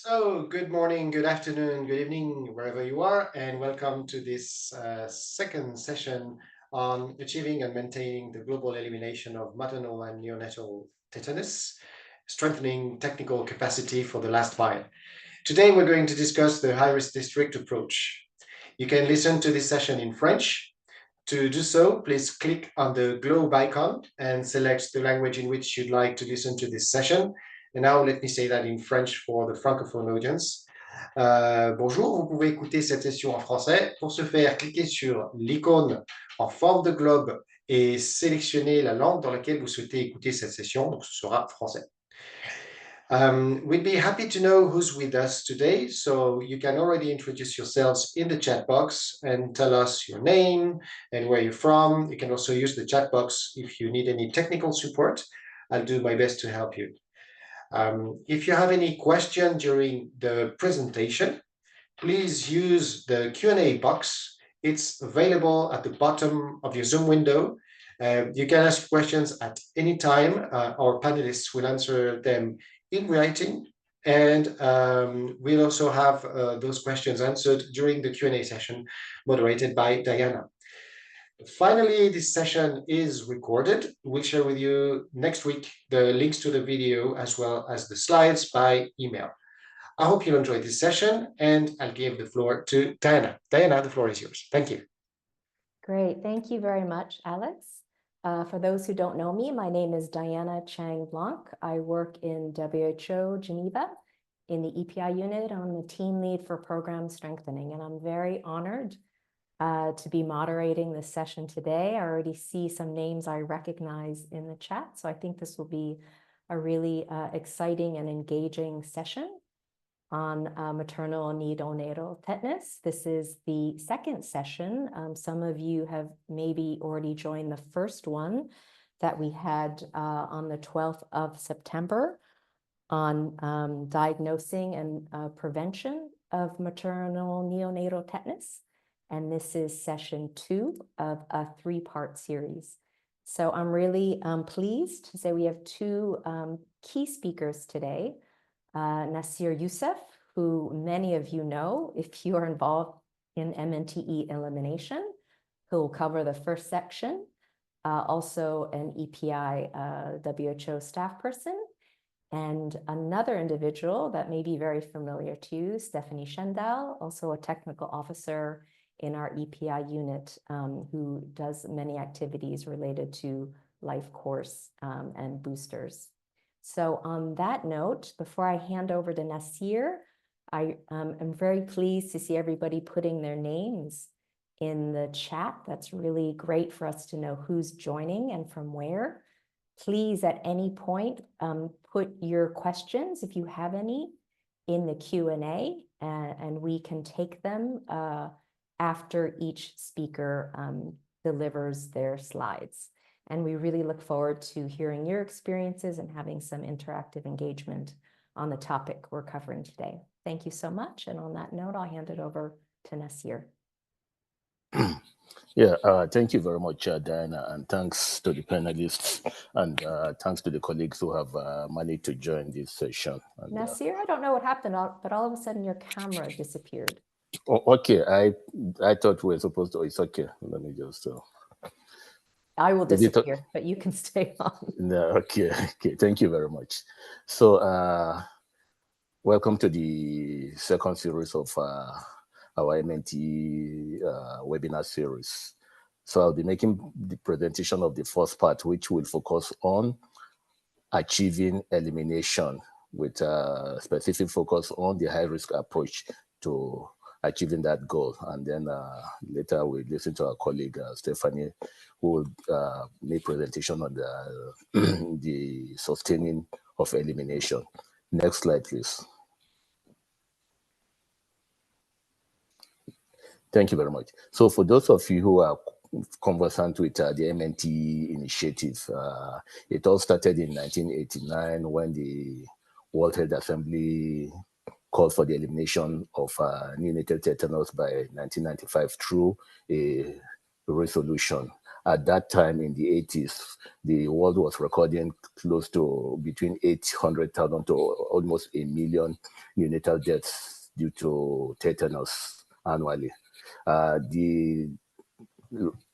So, good morning, good afternoon, good evening, wherever you are, and welcome to this second session on achieving and maintaining the global elimination of maternal and neonatal tetanus, strengthening technical capacity for the last mile. Today, we're going to discuss the high-risk district approach. You can listen to this session in French. To do so, please click on the globe icon and select the language in which you'd like to listen to this session. And now, let me say that in French for the francophone audience. Bonjour, vous pouvez écouter cette session en français. Pour ce faire, cliquez sur l'icône en forme de globe et sélectionnez la langue dans laquelle vous souhaitez écouter cette session. Donc, ce sera français. We'd be happy to know who's with us today, so you can already introduce yourselves in the chat box and tell us your name and where you're from. You can also use the chat box if you need any technical support. I'll do my best to help you. If you have any question during the presentation, please use the Q&A box. It's available at the bottom of your Zoom window. You can ask questions at any time. Our panelists will answer them in writing, and we'll also have those questions answered during the Q&A session moderated by Diana. Finally, this session is recorded. We'll share with you next week the links to the video as well as the slides by email. I hope you'll enjoy this session, and I'll give the floor to Diana. Diana, the floor is yours. Thank you. Great. Thank you very much, Alex. For those who don't know me, my name is Diana Chang Blanc. I work in WHO Geneva in the EPI unit. I'm the team lead for program strengthening, and I'm very honored to be moderating this session today. I already see some names I recognize in the chat, so I think this will be a really exciting and engaging session on maternal and neonatal tetanus. This is the second session. Some of you have maybe already joined the first one that we had on the 12th of September on diagnosing and prevention of maternal neonatal tetanus. And this is session 2 of a 3-part series. So I'm really pleased to say we have 2 key speakers today. Nasir Youssef, who many of you know if you are involved in MNTE elimination, who will cover the first section, also an EPI WHO staff person, and another individual that may be very familiar to you, Stephanie Schendal, also a technical officer in our EPI unit, who does many activities related to life course and boosters. So on that note, before I hand over to Nasir, I am very pleased to see everybody putting their names in the chat. That's really great for us to know who's joining and from where. Please, at any point, put your questions, if you have any, in the Q&A, and we can take them after each speaker delivers their slides. And we really look forward to hearing your experiences and having some interactive engagement on the topic we're covering today. Thank you so much. And on that note, I'll hand it over to Nasir. Thank you very much, Diana, and thanks to the panelists, and thanks to the colleagues who have managed to join this session. And, Nasir, I don't know what happened, but all of a sudden your camera disappeared. Oh, okay, I thought we were supposed to. It's okay. Let me just. I will disappear, but you can stay on. No, okay. Thank you very much. So, welcome to the second series of our MNTE webinar series. So I'll be making the presentation of the first part, which will focus on achieving elimination with a specific focus on the high-risk approach to achieving that goal. And then later we'll listen to our colleague, Stephanie, who will make presentation on the sustaining of elimination. Next slide, please. Thank you very much. So for those of you who are conversant with the MNTE initiative, it all started in 1989 when the World Health Assembly called for the elimination of neonatal tetanus by 1995 through a resolution. at that time in the 80s, the world was recording close to between 800,000 to almost 1 million neonatal deaths due to tetanus annually. The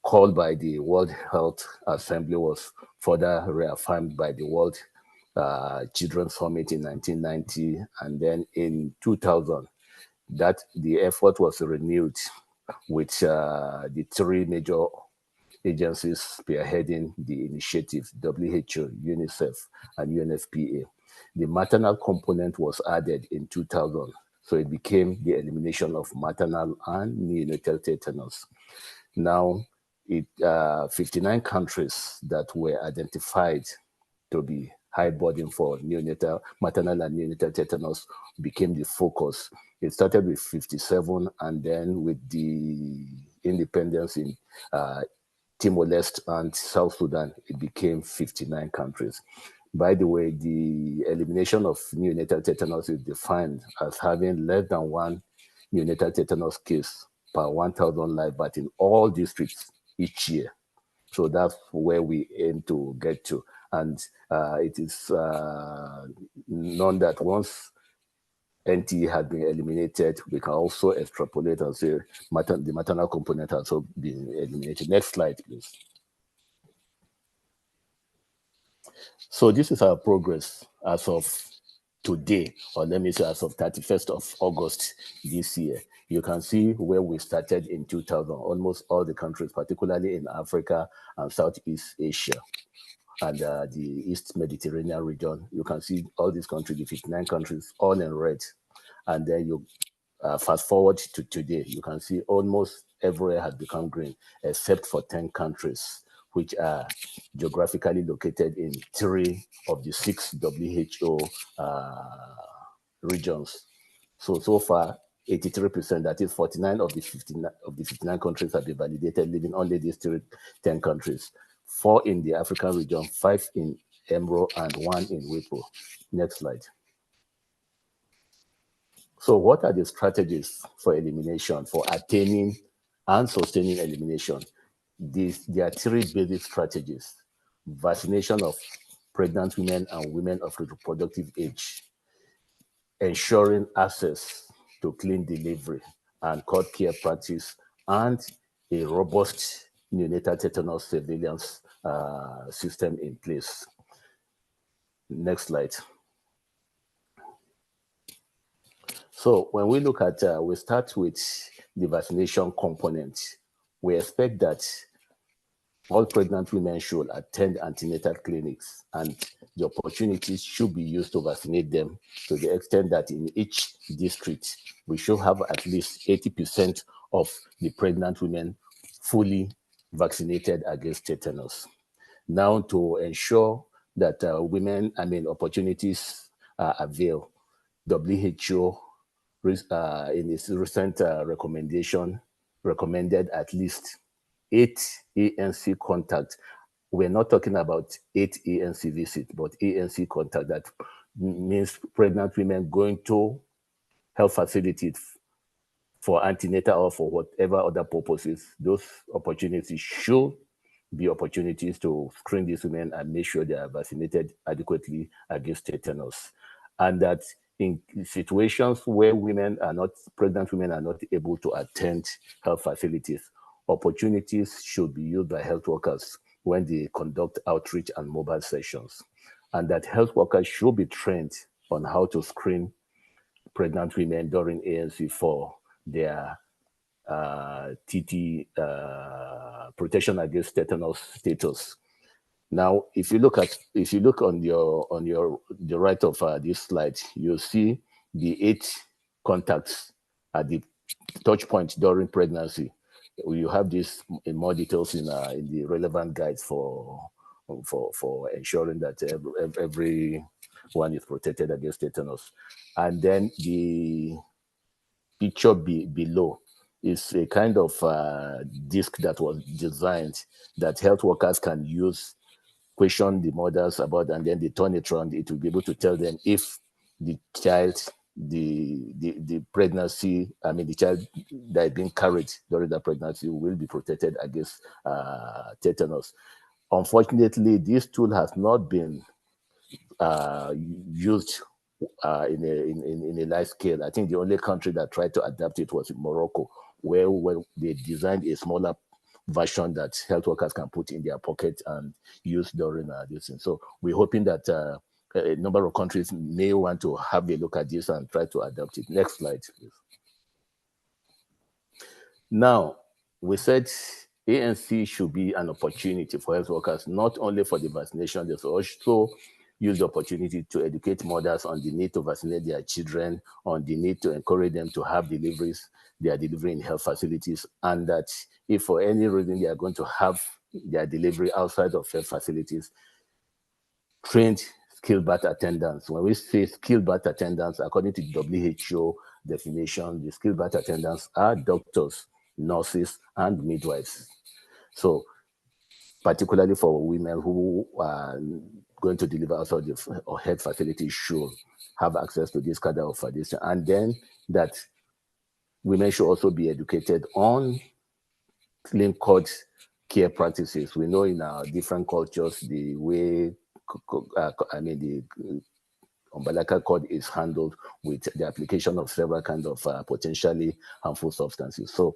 call by the World Health Assembly was further reaffirmed by the World Children's Summit in 1990, and then in 2000, that the effort was renewed with the three major agencies spearheading the initiative: WHO, UNICEF, and UNFPA. The maternal component was added in 2000, so it became the elimination of maternal and neonatal tetanus. Now, 59 countries that were identified to be high burden for neonatal, maternal and neonatal tetanus became the focus. It started with 57, and then with the independence in Timor-Leste and South Sudan, it became 59 countries. By the way, the elimination of neonatal tetanus is defined as having less than one neonatal tetanus case per 1,000 lives, but in all districts each year. So that's where we aim to get to. And it is known that once NTE has been eliminated, we can also extrapolate and say the maternal component has also been eliminated. Next slide, please. So this is our progress as of today, or let me say as of 31st of August this year. You can see where we started in 2000, almost all the countries, particularly in Africa and Southeast Asia and the East Mediterranean region. You can see all these countries, the 59 countries, all in red. And then you fast forward to today, you can see almost everywhere has become green, except for 10 countries, which are geographically located in 3 of the 6 WHO regions. So far, 83%, that is 49 of the 59 countries have been validated, leaving only these 10 countries. 4 in the African region, 5 in EMRO, and 1 in WIPO. Next slide. So what are the strategies for elimination, for attaining and sustaining elimination? There are 3 basic strategies: vaccination of pregnant women and women of reproductive age, ensuring access to clean delivery and cord care practice, and a robust neonatal tetanus surveillance system in place. Next slide. So when we look at, we start with the vaccination component. We expect that all pregnant women should attend antenatal clinics, and the opportunities should be used to vaccinate them, to the extent that in each district, we should have at least 80% of the pregnant women fully vaccinated against tetanus. Now, to ensure that opportunities avail, WHO in its recent recommendation recommended at least 8 ANC contacts. We're not talking about 8 ANC visits, but ANC contact. That means pregnant women going to health facilities for antenatal or for whatever other purposes. Those opportunities should be opportunities to screen these women and make sure they are vaccinated adequately against tetanus. And that in situations where pregnant women are not able to attend health facilities, opportunities should be used by health workers when they conduct outreach and mobile sessions. And that health workers should be trained on how to screen pregnant women during ANC for their protection against tetanus status. Now, if you look on the right of this slide, you'll see the 8 contacts at the touch point during pregnancy. You have this in more details in the relevant guides for ensuring that everyone is protected against tetanus. And then the picture below is a kind of disc that was designed that health workers can use, question the mothers about, and then they turn it around. It will be able to tell them if the child the pregnancy, I mean, the child that is being carried during the pregnancy will be protected against tetanus. Unfortunately, this tool has not been used in a large scale. I think the only country that tried to adapt it was Morocco, where they designed a smaller version that health workers can put in their pocket and use during this thing. So we're hoping that a number of countries may want to have a look at this and try to adapt it. Next slide, please. Now, we said ANC should be an opportunity for health workers, not only for the vaccination, they also use the opportunity to educate mothers on the need to vaccinate their children, on the need to encourage them to have deliveries, they are delivering in health facilities, and that if for any reason they are going to have their delivery outside of health facilities, trained skilled birth attendants. When we say skilled birth attendants, according to the WHO definition, the skilled birth attendants are doctors, nurses, and midwives. So particularly for women who are going to deliver outside the health facility should have access to this kind of foundation. And then that women should also be educated on clean cut care practices. We know in our different cultures, the way, the umbilical cord is handled with the application of several kinds of potentially harmful substances. So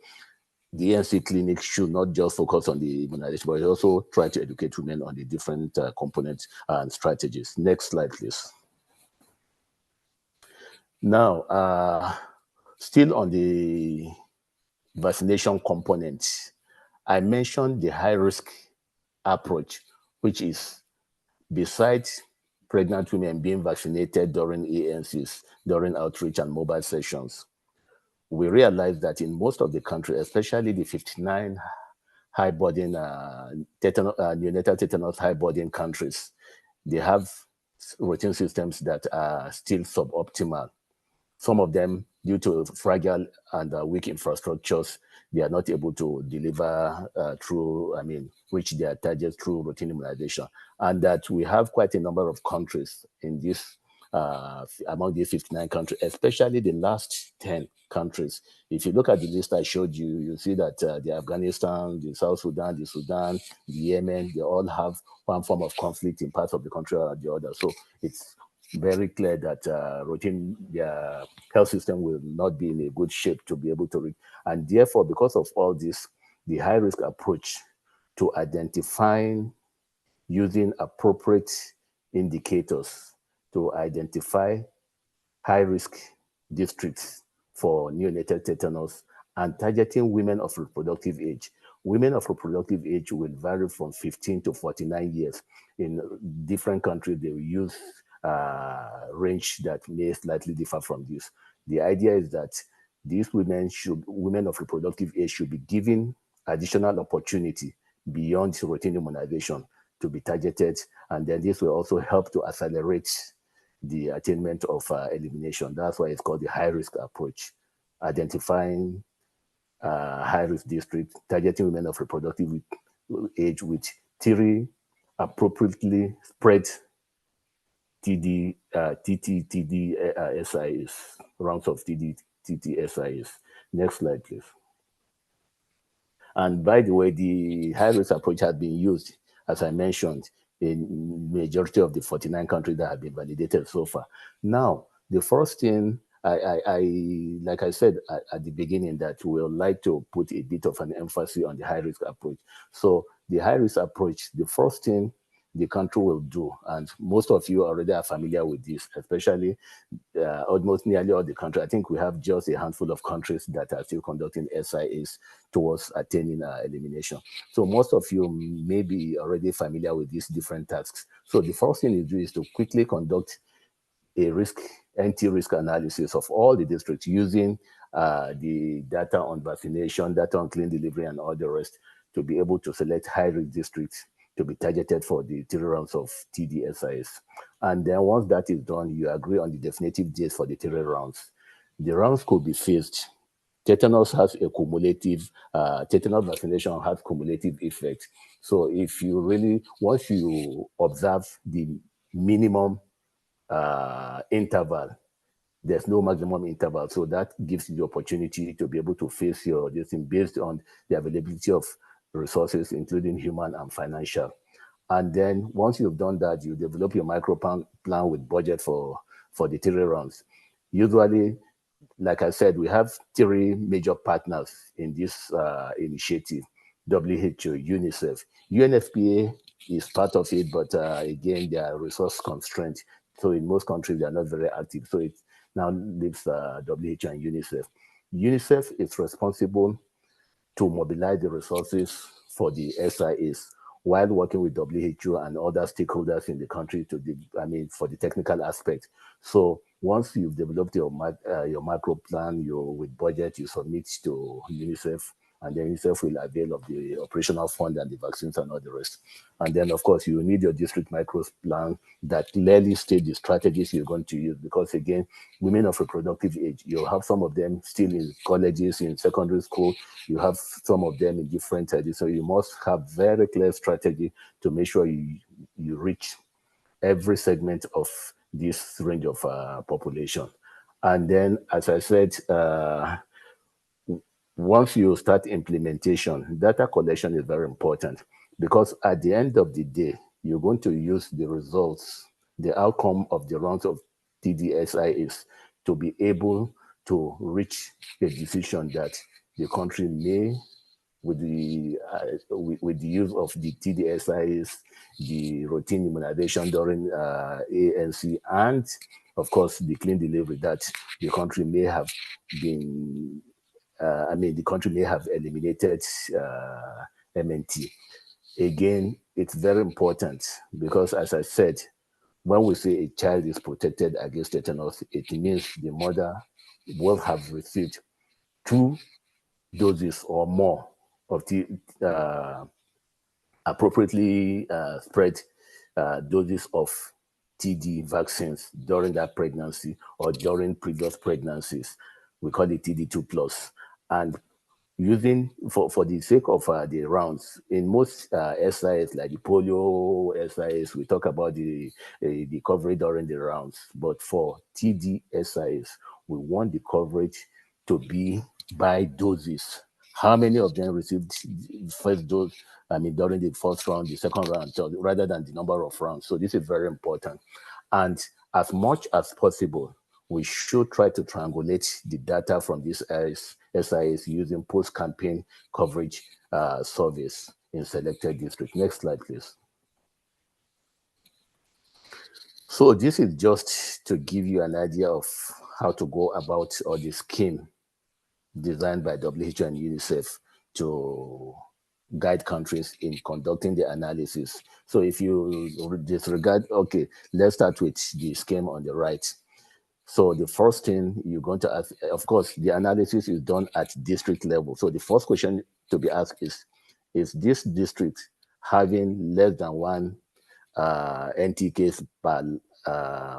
the ANC clinic should not just focus on the immunization, but also try to educate women on the different components and strategies. Next slide, please. Now, still on the vaccination component, I mentioned the high-risk approach, which is besides pregnant women being vaccinated during ANCs, during outreach and mobile sessions, we realized that in most of the country, especially the 59 high burden neonatal tetanus high burden countries, they have routine systems that are still suboptimal. Some of them, due to fragile and weak infrastructures, they are not able to deliver reach their targets through routine immunization. And that we have quite a number of countries in this, among these 59 countries, especially the last 10 countries. If you look at the list I showed you, you see that the Afghanistan, the South Sudan, the Yemen, they all have one form of conflict in parts of the country or the other. So it's very clear that their health system will not be in a good shape to be able to reach. And therefore, because of all this, the high-risk approach to identifying using appropriate indicators to identify high-risk districts for neonatal tetanus and targeting women of reproductive age. Women of reproductive age will vary from 15 to 49 years. In different countries, they will use range that may slightly differ from this. The idea is that these women of reproductive age should be given additional opportunity beyond routine immunization to be targeted, and then this will also help to accelerate the attainment of elimination. That's why it's called the high-risk approach, identifying high-risk districts, targeting women of reproductive age with 3 appropriately spread TD, TT SIAs, rounds of TT SIAs. Next slide, please. And by the way, the high-risk approach has been used, as I mentioned, in majority of the 49 countries that have been validated so far. Now, the first thing, like I said at the beginning, that we would like to put a bit of an emphasis on the high-risk approach. So the high-risk approach, the first thing the country will do, and most of you already are familiar with this, especially almost nearly all the country. I think we have just a handful of countries that are still conducting SIAs towards attaining elimination. So most of you may be already familiar with these different tasks. So the first thing you do is to quickly conduct a NT risk analysis of all the districts using the data on vaccination, data on clean delivery, and all the rest to be able to select high-risk districts to be targeted for the 3 rounds of TDSIs. And then once that is done, you agree on the definitive dates for the 3 rounds. The rounds could be phased. Tetanus has a cumulative, tetanus vaccination has cumulative effect. So if you really, once you observe the minimum interval there's no maximum interval. So that gives you the opportunity to be able to face your this thing based on the availability of resources, including human and financial. And then once you've done that, you develop your micro plan with budget for the 3 rounds. Usually, like I said, we have 3 major partners in this initiative: WHO, UNICEF, UNFPA is part of it, but again, they are resource constraints. So in most countries, they are not very active. So it now leaves WHO and UNICEF. UNICEF is responsible to mobilize the resources for the SIAs while working with WHO and other stakeholders in the country for the technical aspect. So once you've developed your macro plan, with budget, you submit to UNICEF, and then UNICEF will avail of the operational fund and the vaccines and all the rest. And then, of course, you need your district micro plan that clearly state the strategies you're going to use. Because again, women of reproductive age, you have some of them still in colleges, in secondary school. You have some of them in different ages. So you must have very clear strategy to make sure you reach every segment of this range of population. And then, as I said, once you start implementation, data collection is very important, because at the end of the day, you're going to use the results, the outcome of the rounds of TDSIs to be able to reach a decision that the country may, with the use of the TDSIs, the routine immunization during ANC, and of course the clean delivery, that the country may have been the country may have eliminated MNT. Again, it's very important because, as I said, when we say a child is protected against tetanus, it means the mother will have received 2 doses or more of the appropriately spread doses of TD vaccines during that pregnancy or during previous pregnancies. We call it TD2 plus. And using, for the sake of the rounds, in most SIS, like the polio SIS, we talk about the coverage during the rounds. But for TD SIS, we want the coverage to be by doses. How many of them received first dose, during the first round, the second round, rather than the number of rounds. So this is very important. And as much as possible, we should try to triangulate the data from these SIS using post-campaign coverage surveys in selected districts. Next slide, please. So this is just to give you an idea of how to go about, or the scheme designed by WHO and UNICEF to guide countries in conducting the analysis. So if you disregard, okay, let's start with the scheme on the right. So the first thing you're going to ask, of course, the analysis is done at district level. So the first question to be asked is this district having less than 1 NT case per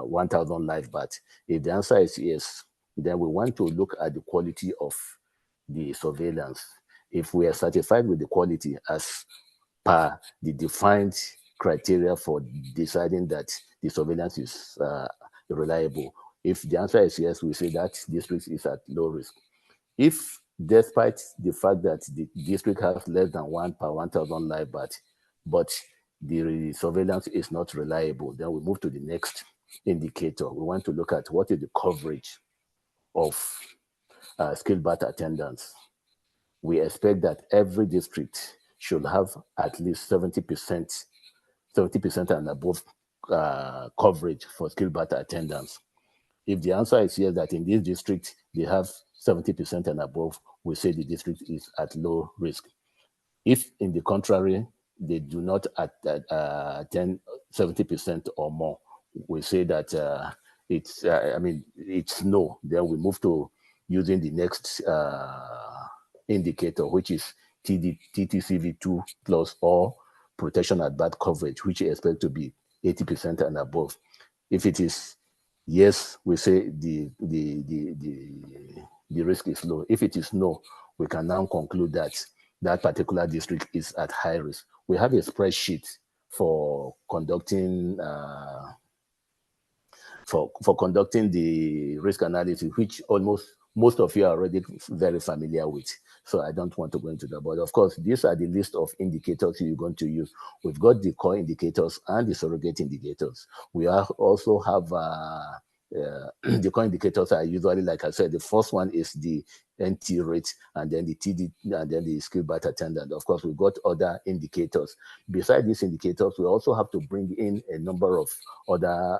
1,000 live births? If the answer is yes, then we want to look at the quality of the surveillance. If we are satisfied with the quality as per the defined criteria for deciding that the surveillance is reliable, if the answer is yes, we say that district is at low risk. If, despite the fact that the district has less than 1 per 1,000 live births, but the surveillance is not reliable, then we move to the next indicator. We want to look at what is the coverage of skilled birth attendants. We expect that every district should have at least 70% and above coverage for skilled birth attendants. If the answer is yes, that in this district they have 70% and above, we say the district is at low risk. If, in the contrary, they do not attend 70% or more, we say that it's no. Then we move to using the next indicator, which is TTCV2 plus, or protection at birth coverage, which is expected to be 80% and above. If it is yes, we say the risk is low. If it is no, we can now conclude that that particular district is at high risk. We have a spreadsheet for conducting for conducting the risk analysis, which almost most of you are already very familiar with. So I don't want to go into that. But of course, these are the list of indicators you're going to use. We've got the core indicators and the surrogate indicators. We also have the core indicators are usually, like I said, the first one is the NT rate, and then the TD, and then the skill bat attendant. Of course, we've got other indicators. Besides these indicators, we also have to bring in a number of other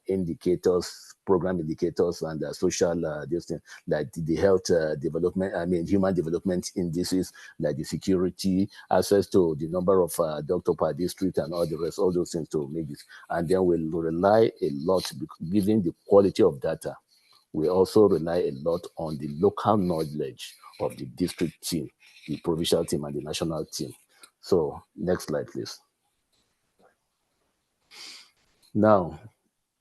indicators, program indicators, and social things, like the health development, human development indices, like the security, access to the number of doctor per district, and all the rest, all those things to make this. And then we'll rely a lot, given the quality of data, we also rely a lot on the local knowledge of the district team, the provincial team, and the national team. So next slide, please. Now,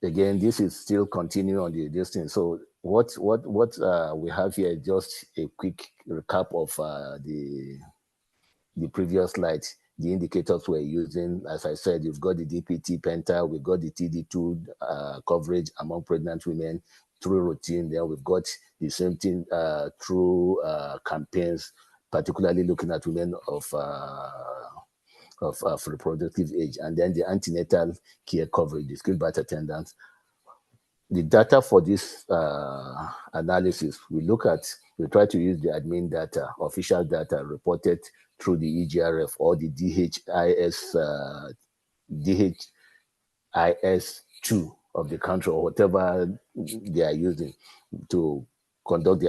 again, this is still continuing on the distance. So what we have here is just a quick recap of the previous slide. The indicators we're using, as I said, you've got the DPT Penta, we've got the TD2 coverage among pregnant women through routine. Then we've got the same thing through campaigns, particularly looking at women of reproductive age, and then the antenatal care coverage, the skilled birth attendants. The data for this analysis, we try to use the admin data, official data reported through the EGRF or the DHIS2 of the country, or whatever they are using, to conduct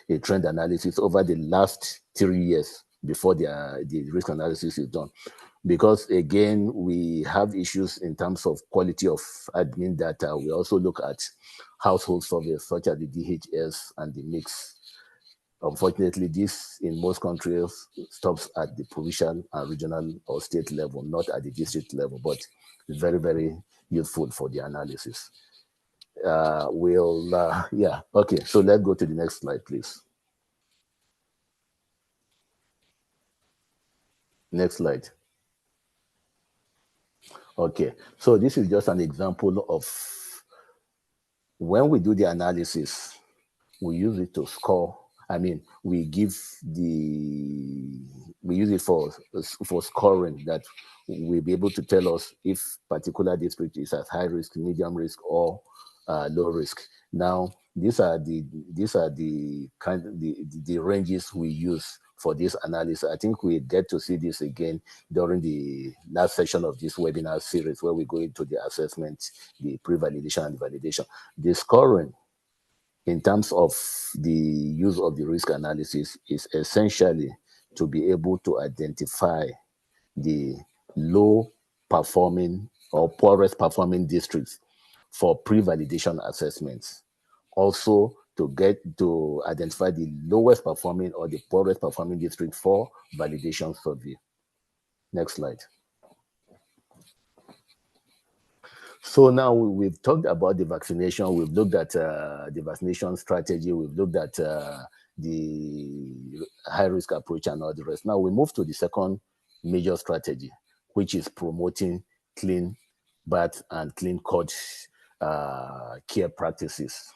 a trend analysis over the last 3 years before the risk analysis is done. Because again, we have issues in terms of quality of admin data. We also look at household surveys such as the DHS and the mix. Unfortunately, this in most countries stops at the provincial and regional or state level, not at the district level, but it's very, very useful for the analysis. Okay, so let's go to the next slide, please. Next slide. Okay, so this is just an example of when we do the analysis, we use it to score. We use it for scoring, that will be able to tell us if particular district is at high risk, medium risk, or low risk. Now, these are the ranges we use for this analysis. I think we get to see this again during the last session of this webinar series, where we go into the assessment, the pre-validation and validation. The scoring in terms of the use of the risk analysis is essentially to be able to identify the low performing or poorest performing districts for pre-validation assessments. Also, to identify the lowest performing or the poorest performing district for validation survey. Next slide. So now we've talked about the vaccination. We've looked at the vaccination strategy. We've looked at the high-risk approach and all the rest. Now we move to the second major strategy, which is promoting clean birth and clean cord care practices.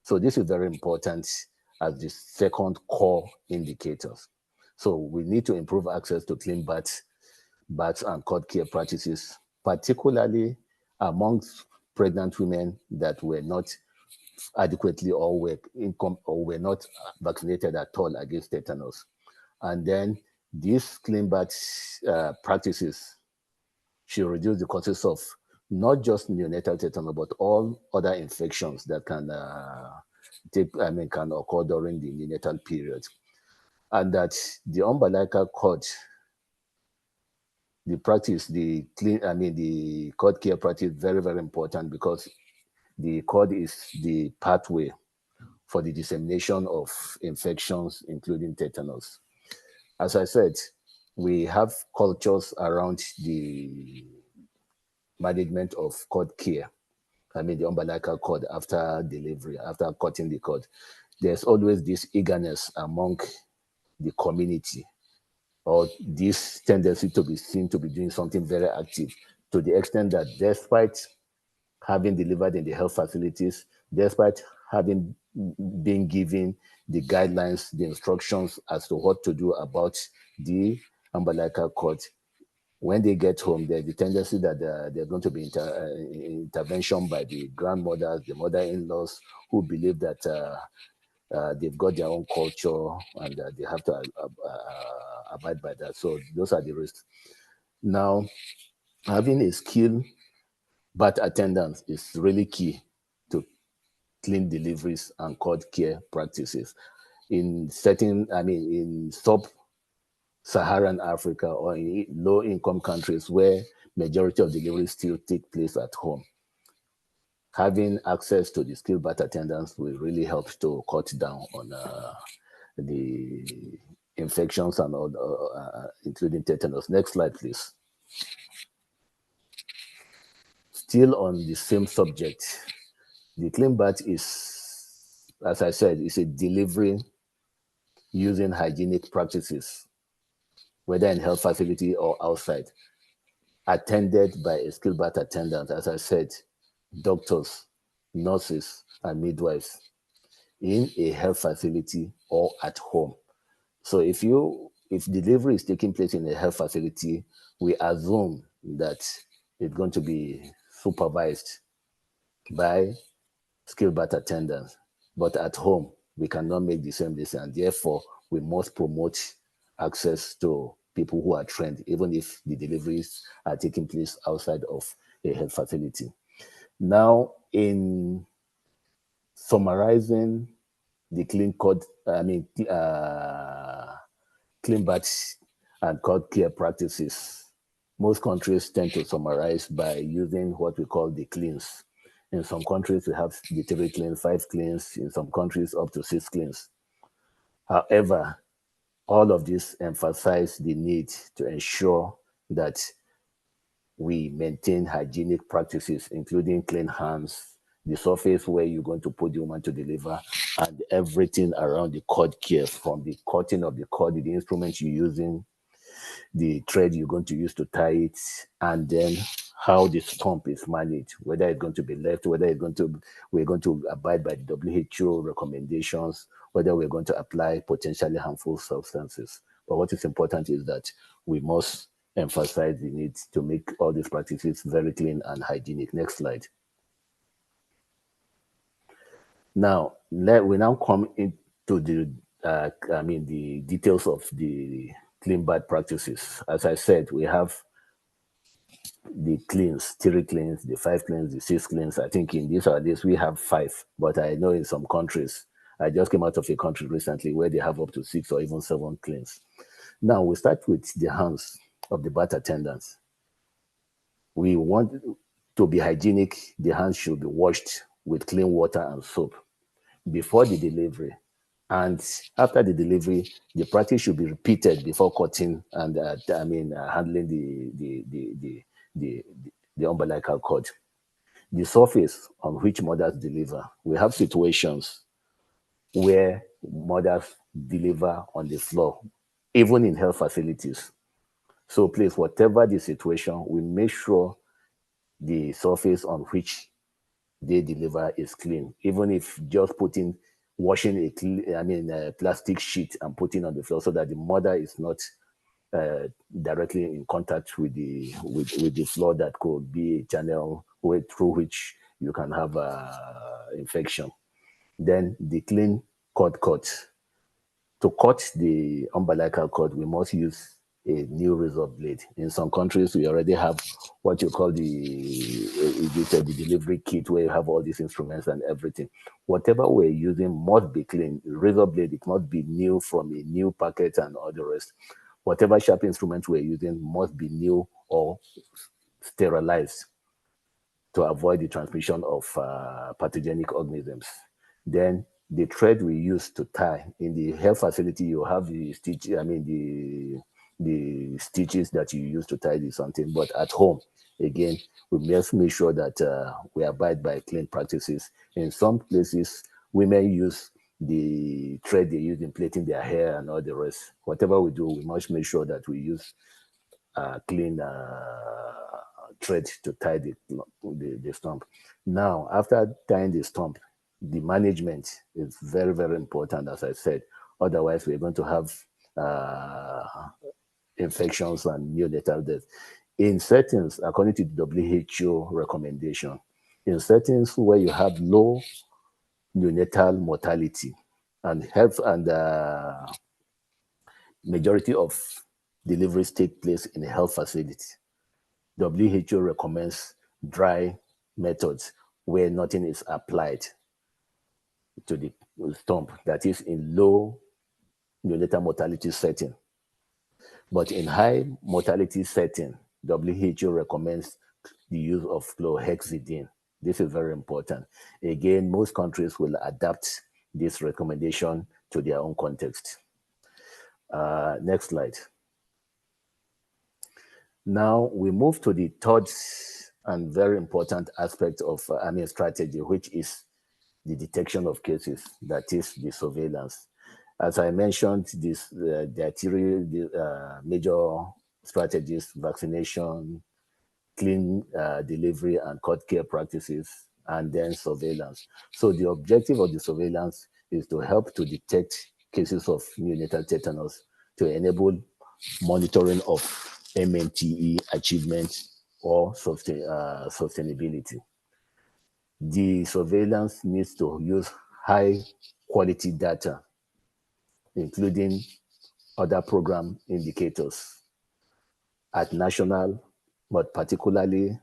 So this is very important as the second core indicators. So we need to improve access to clean birth and cord care practices, particularly amongst pregnant women that were not adequately or were not vaccinated at all against tetanus. And then these clean birth practices should reduce the causes of not just neonatal tetanus, but all other infections that can can occur during the neonatal period. And that the umbilical cord, the cord care practice, very, very important, because the cord is the pathway for the dissemination of infections, including tetanus. As I said, we have cultures around the management of cord care. The umbilical cord after delivery, after cutting the cord. There's always this eagerness among the community, or this tendency to be seen to be doing something very active, to the extent that despite having delivered in the health facilities, despite having been given the guidelines, the instructions as to what to do about the umbilical cord. When they get home, there's the tendency that they're going to be intervention by the grandmothers, the mother-in-laws, who believe that they've got their own culture and they have to abide by that. So those are the risks. Now, having a skilled birth attendant is really key to clean deliveries and cord care practices. In sub-Saharan Africa or in low-income countries where majority of deliveries still take place at home, having access to the skilled birth attendants will really help to cut down on the infections and all, including tetanus. Next slide, please. Still on the same subject, the clean birth is, as I said, is a delivery using hygienic practices, whether in health facility or outside, attended by a skilled birth attendant, as I said, doctors, nurses, and midwives in a health facility or at home. So if delivery is taking place in a health facility, we assume that it's going to be supervised by skilled birth attendants. But at home, we cannot make the same decision. And therefore, we must promote access to people who are trained, even if the deliveries are taking place outside of a health facility. Now, in summarizing the clean birth and cord care practices, most countries tend to summarize by using what we call the cleans. In some countries, we have the 3 cleans, 5 cleans, in some countries up to 6 cleans. However, all of this emphasize the need to ensure that we maintain hygienic practices, including clean hands, the surface where you're going to put the woman to deliver, and everything around the cord care, from the cutting of the cord, the instruments you're using, the thread you're going to use to tie it, and then how the stump is managed, whether it's going to be left, whether we're going to abide by the WHO recommendations, whether we're going to apply potentially harmful substances. But what is important is that we must emphasize the need to make all these practices very clean and hygienic. Next slide. Now, we now come into the details of the clean birth practices. As I said, we have the cleans, 3 cleans, the 5 cleans, the 6 cleans. I think in this we have 5, but I know in some countries, I just came out of a country recently where they have up to 6 or even 7 cleans. Now we start with the hands of the birth attendants. We want to be hygienic. The hands should be washed with clean water and soap before the delivery. And after the delivery, the practice should be repeated before cutting and handling the umbilical cord. The surface on which mothers deliver. We have situations where mothers deliver on the floor, even in health facilities. So please, whatever the situation, we make sure the surface on which they deliver is clean, even if just washing a plastic sheet and putting on the floor so that the mother is not directly in contact with the floor. That could be a channel through which you can have infection. Then the clean cord cut. To cut the umbilical cord, we must use a new razor blade. In some countries, we already have what you call the delivery kit, where you have all these instruments and everything. Whatever we're using must be clean. Razor blade, it must be new from a new packet and all the rest. Whatever sharp instrument we're using must be new or sterilized to avoid the transmission of pathogenic organisms. Then the thread we use to tie in the health facility, you have the stitch, the stitches that you use to tie this something. But at home, again, we must make sure that we abide by clean practices. In some places, women use the thread they use in plaiting their hair and all the rest. Whatever we do, we must make sure that we use clean thread to tie the stump. Now, after tying the stump, the management is very, very important, as I said. Otherwise, we're going to have infections and neonatal death. In settings, according to the WHO recommendation, in settings where you have low neonatal mortality and health and majority of deliveries take place in a health facility, WHO recommends dry methods where nothing is applied to the stump, that is in low neonatal mortality setting. But in high mortality setting, WHO recommends the use of chlorhexidine. This is very important. Again, most countries will adapt this recommendation to their own context. Next slide. Now we move to the third and very important aspect of strategy, which is the detection of cases, that is the surveillance. As I mentioned, there are three major strategies: vaccination, clean delivery and cut care practices, and then surveillance. So the objective of the surveillance is to help to detect cases of neonatal tetanus, to enable monitoring of MNTE achievement or sustainability. The surveillance needs to use high quality data, including other program indicators at national, but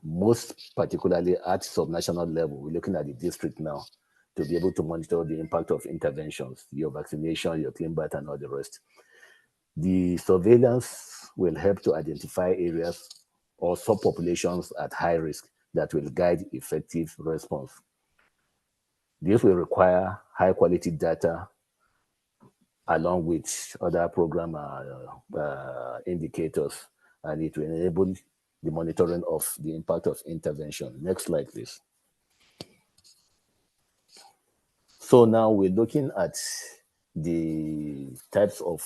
most particularly at subnational level. We're looking at the district now to be able to monitor the impact of interventions, your vaccination, your clean bath, and all the rest. The surveillance will help to identify areas or subpopulations at high risk that will guide effective response. This will require high quality data along with other program indicators, and it will enable the monitoring of the impact of intervention. Next slide, please. So now we're looking at the types of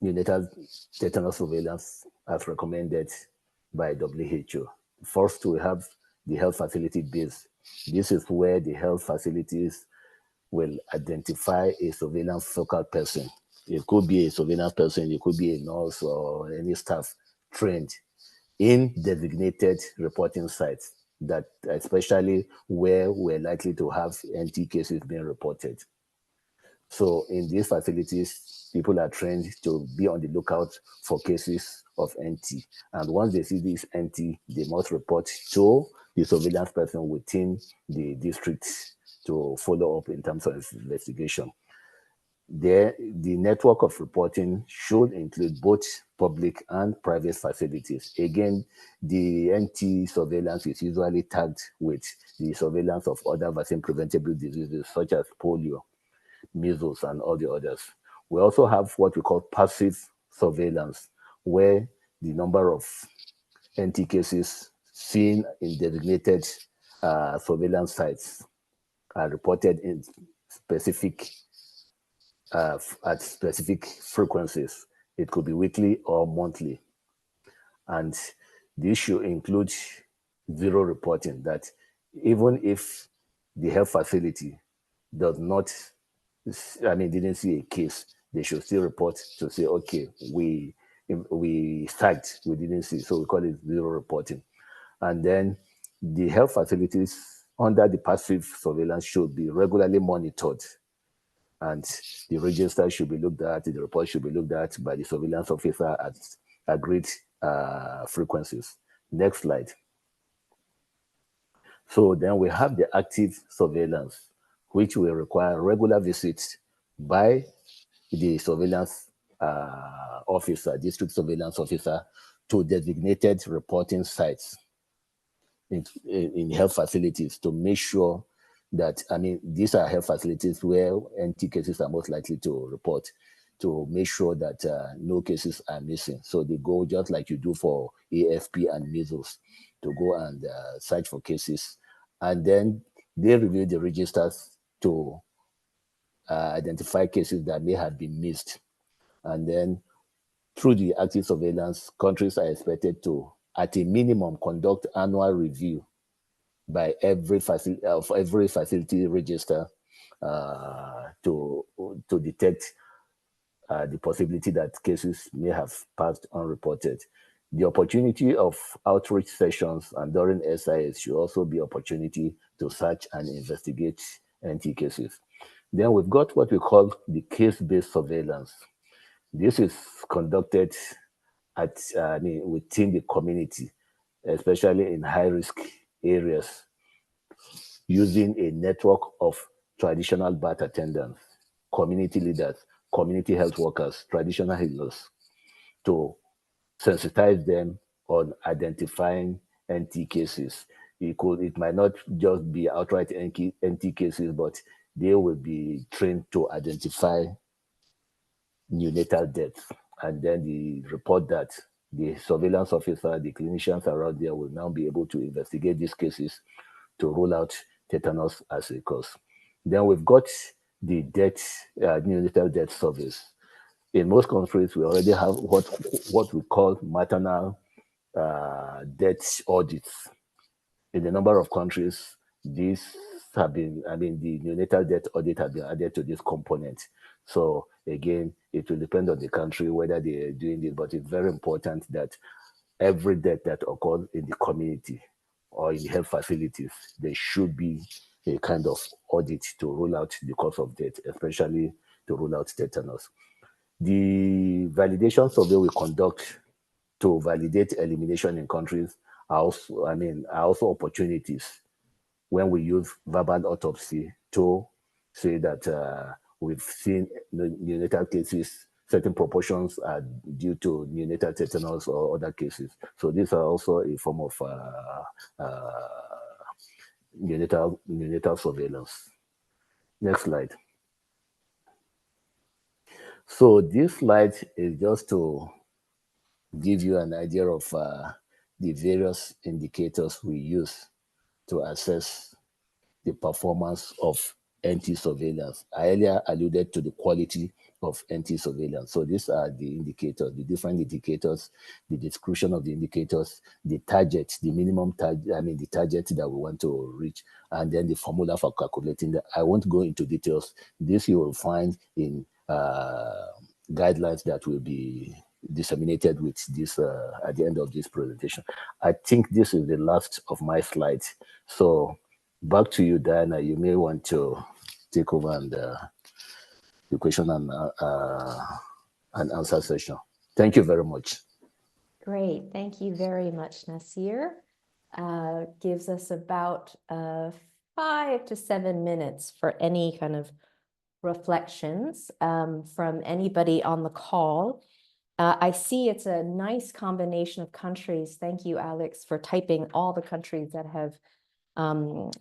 neonatal tetanus surveillance as recommended by WHO. First, we have the health facility base. This is where the health facilities will identify a surveillance focal person. It could be a surveillance person, it could be a nurse or any staff trained in designated reporting sites, that especially where we're likely to have NT cases being reported. So in these facilities, people are trained to be on the lookout for cases of NT. And once they see this NT, they must report to the surveillance person within the district to follow up in terms of investigation. The network of reporting should include both public and private facilities. Again, the NT surveillance is usually tagged with the surveillance of other vaccine-preventable diseases such as polio, measles, and all the others. We also have what we call passive surveillance, where the number of NT cases seen in designated surveillance sites are reported in specific at specific frequencies. It could be weekly or monthly. And the issue includes zero reporting, that even if the health facility does not, didn't see a case, they should still report to say, okay, we tagged, we didn't see, so we call it zero reporting. And then the health facilities under the passive surveillance should be regularly monitored, and the register should be looked at, the report should be looked at by the surveillance officer at agreed frequencies. Next slide. So then we have the active surveillance, which will require regular visits by the surveillance officer, district surveillance officer, to designated reporting sites in health facilities to make sure that, these are health facilities where NT cases are most likely to report, to make sure that no cases are missing. So they go just like you do for AFP and measles, to go and search for cases. And then they review the registers to identify cases that may have been missed. And then through the active surveillance, countries are expected to, at a minimum, conduct annual review by every facility register to detect the possibility that cases may have passed unreported. The opportunity of outreach sessions and during SIAs should also be opportunity to search and investigate NT cases. Then we've got what we call the case-based surveillance. This is conducted within the community, especially in high-risk areas, using a network of traditional birth attendants, community leaders, community health workers, traditional healers, to sensitize them on identifying NT cases. It might not just be outright NT cases, but they will be trained to identify neonatal deaths, and then the report that the surveillance officer, the clinicians around there will now be able to investigate these cases to rule out tetanus as a cause. Then we've got the neonatal death surveys. In most countries, we already have what we call maternal death audits. In a number of countries, these have been, the neonatal death audit has been added to this component. So again, it will depend on the country whether they are doing it, but it's very important that every death that occurs in the community or in health facilities, there should be a kind of audit to rule out the cause of death, especially to rule out tetanus. The validation survey we conduct to validate elimination in countries are also opportunities when we use verbal autopsy to say that we've seen neonatal cases, certain proportions are due to neonatal tetanus or other cases. So these are also a form of neonatal surveillance. Next slide. So this slide is just to give you an idea of the various indicators we use to assess the performance of NT surveillance. I earlier alluded to the quality of NT surveillance. So these are the indicators, the different indicators, the description of the indicators, the target, the minimum target, the target that we want to reach, and then the formula for calculating that. I won't go into details. This you will find in guidelines that will be disseminated with this at the end of this presentation. I think this is the last of my slides. So back to you, Diana. You may want to take over and the question and answer session. Thank you very much. Great. Thank you very much, Nasir. Gives us about 5 to 7 minutes for any kind of reflections from anybody on the call. I see it's a nice combination of countries. Thank you, Alex, for typing all the countries that have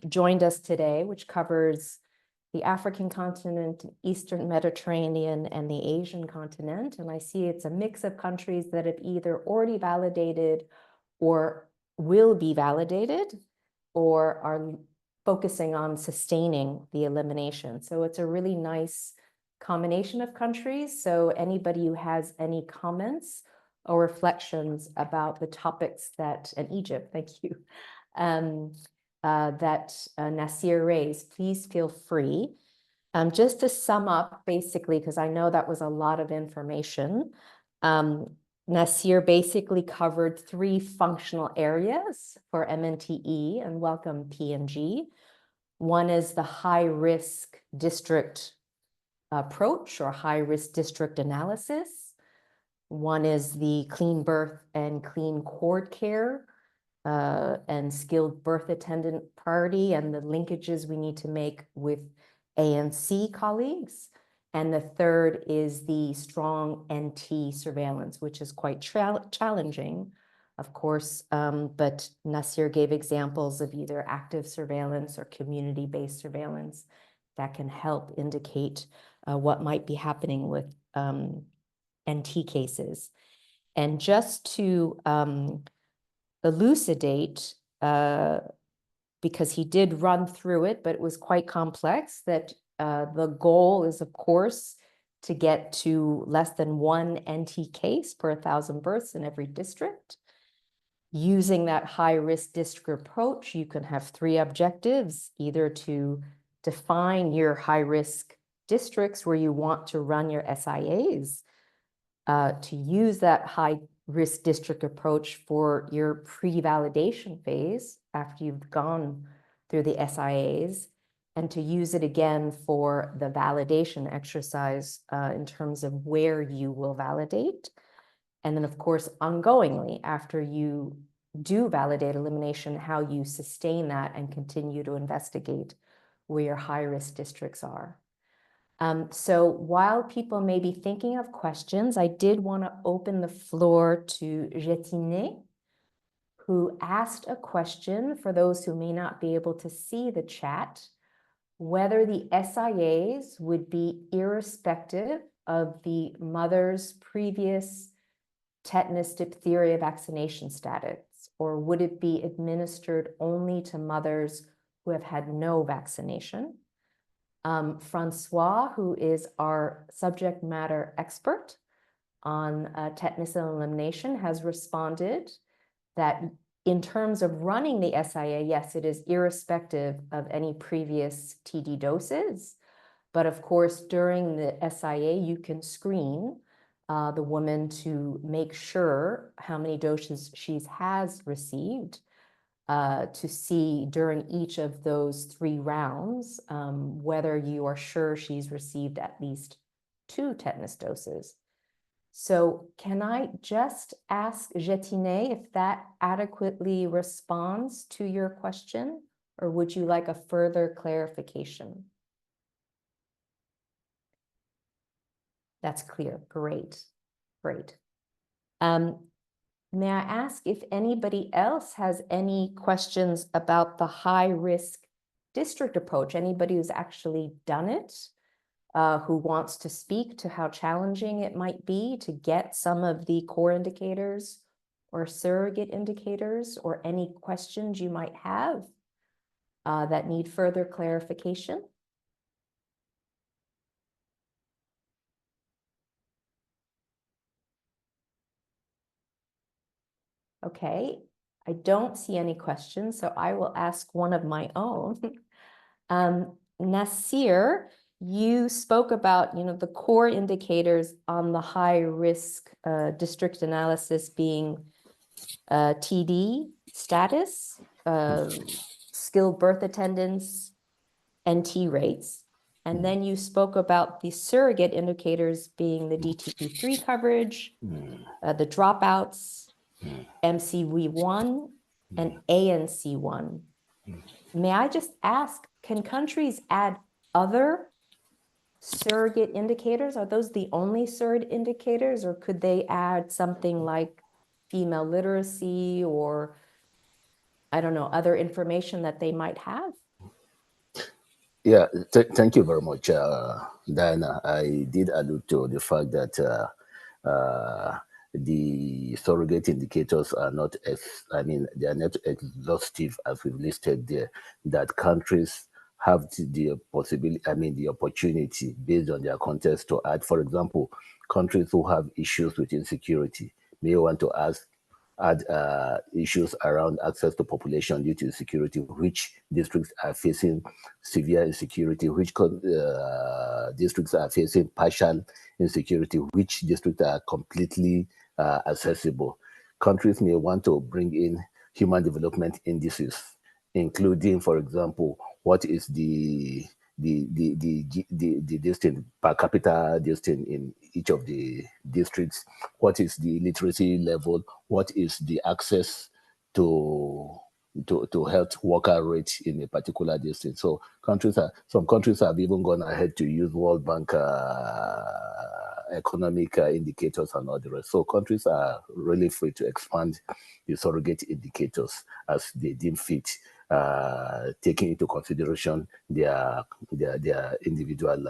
joined us today, which covers the African continent, Eastern Mediterranean, and the Asian continent. And I see it's a mix of countries that have either already validated or will be validated or are focusing on sustaining the elimination. So it's a really nice combination of countries. So anybody who has any comments or reflections about the topics that, and Egypt, thank you, that Nasir raised, please feel free. Just to sum up, basically, because I know that was a lot of information, Nasir basically covered 3 functional areas for MNTE, and welcome P&G. One is the high-risk district approach or high-risk district analysis. One is the clean birth and clean cord care and skilled birth attendant priority and the linkages we need to make with ANC colleagues. And the third is the strong NT surveillance, which is quite challenging, of course, but Nasir gave examples of either active surveillance or community-based surveillance that can help indicate what might be happening with NT cases. And just to elucidate, because he did run through it, but it was quite complex, that the goal is, of course, to get to less than 1 NT case per 1,000 births in every district. Using that high-risk district approach, you can have 3 objectives, either to define your high-risk districts where you want to run your SIAs, to use that high-risk district approach for your pre-validation phase after you've gone through the SIAs, and to use it again for the validation exercise in terms of where you will validate. And then, of course, ongoingly, after you do validate elimination, how you sustain that and continue to investigate where your high-risk districts are. So while people may be thinking of questions, I did want to open the floor to Jetine, who asked a question for those who may not be able to see the chat, whether the SIAs would be irrespective of the mother's previous tetanus diphtheria vaccination status, or would it be administered only to mothers who have had no vaccination? Francois, who is our subject matter expert on tetanus and elimination, has responded that in terms of running the SIA, yes, it is irrespective of any previous TD doses. But of course, during the SIA, you can screen the woman to make sure how many doses she has received, to see during each of those 3 rounds whether you are sure she's received at least 2 tetanus doses. So can I just ask Jetine if that adequately responds to your question, or would you like a further clarification? That's clear. Great. Great. May I ask if anybody else has any questions about the high-risk district approach? Anybody who's actually done it, who wants to speak to how challenging it might be to get some of the core indicators or surrogate indicators, or any questions you might have that need further clarification? Okay, I don't see any questions, so I will ask one of my own. Nasir, you spoke about, the core indicators on the high-risk district analysis being TD status, skilled birth attendance, NT rates. And then you spoke about the surrogate indicators being the DTP3 coverage, the dropouts, MCV1 and ANC1. May I just ask, can countries add other surrogate indicators? Are those the only surrogate indicators, or could they add something like female literacy or, I don't know, other information that they might have? Yeah, thank you very much, Diana. I did allude to the fact that the surrogate indicators are not, they are not exhaustive as we've listed there, that countries have the possibility, the opportunity based on their context to add. For example, countries who have issues with insecurity may want to add issues around access to population due to insecurity, which districts are facing severe insecurity, which districts are facing partial insecurity, which districts are completely accessible. Countries may want to bring in human development indices, including, for example, what is the distance per capita distance in each of the districts, what is the literacy level, what is the access to health worker rate in a particular district. So some countries have even gone ahead to use World Bank economic indicators and all the rest. So countries are really free to expand the surrogate indicators as they deem fit, taking into consideration their individual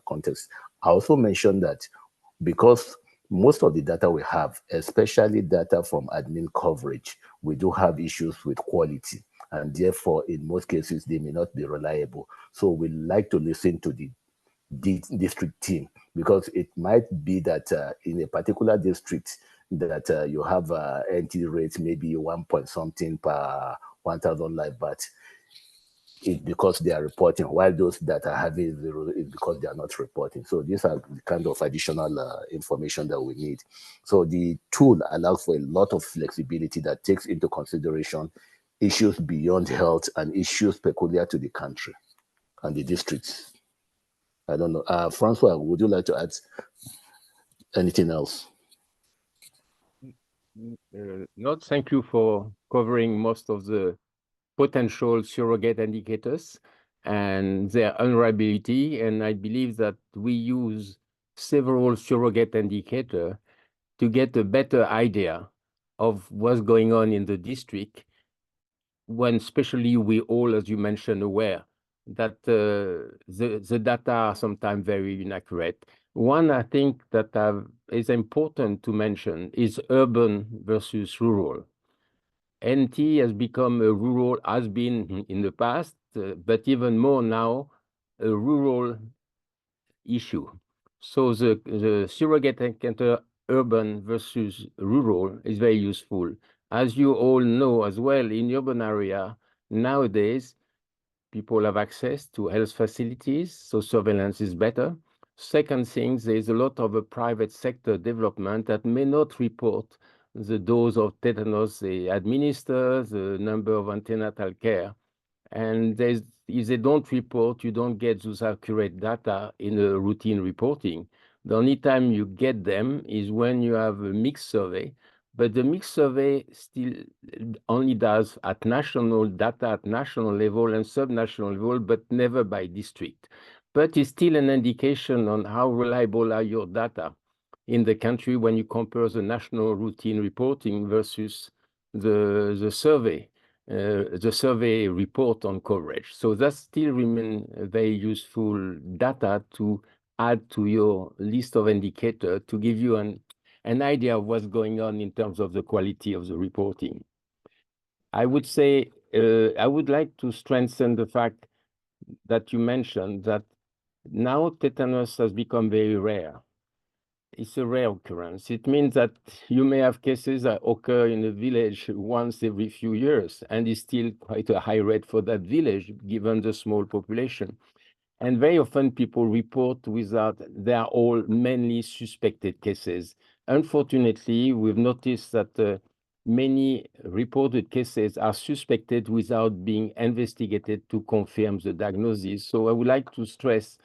context. I also mentioned that because most of the data we have, especially data from admin coverage, we do have issues with quality, and therefore in most cases they may not be reliable. So we like to listen to the district team because it might be that in a particular district that you have NT rates maybe 1 point something per 1,000 live, but because they are reporting, while those that are having zero is because they are not reporting. So these are the kind of additional information that we need. So the tool allows for a lot of flexibility that takes into consideration issues beyond health and issues peculiar to the country and the districts. I don't know. Francois, would you like to add anything else? No, thank you for covering most of the potential surrogate indicators and their unreliability. And I believe that we use several surrogate indicators to get a better idea of what's going on in the district, when especially we all, as you mentioned, aware that the data are sometimes very inaccurate. One, I think that is important to mention is urban versus rural. NT has become a rural, has been in the past, but even more now, a rural issue. So the surrogate encounter urban versus rural is very useful. As you all know as well, in urban area, nowadays, people have access to health facilities, so surveillance is better. Second thing, there's a lot of a private sector development that may not report the dose of tetanus they administer, the number of antenatal care. And if they don't report, you don't get those accurate data in a routine reporting. The only time you get them is when you have a mixed survey, but the mixed survey still only does at national data at national level and subnational level, but never by district. But it's still an indication on how reliable are your data in the country when you compare the national routine reporting versus the survey report on coverage. So that still remains very useful data to add to your list of indicators to give you an idea of what's going on in terms of the quality of the reporting. I would say, I would like to strengthen the fact that you mentioned that now tetanus has become very rare. It's a rare occurrence. It means that you may have cases that occur in a village once every few years, and it's still quite a high rate for that village, given the small population. And very often people report without, they are all mainly suspected cases. Unfortunately, we've noticed that many reported cases are suspected without being investigated to confirm the diagnosis. So I would like to stress,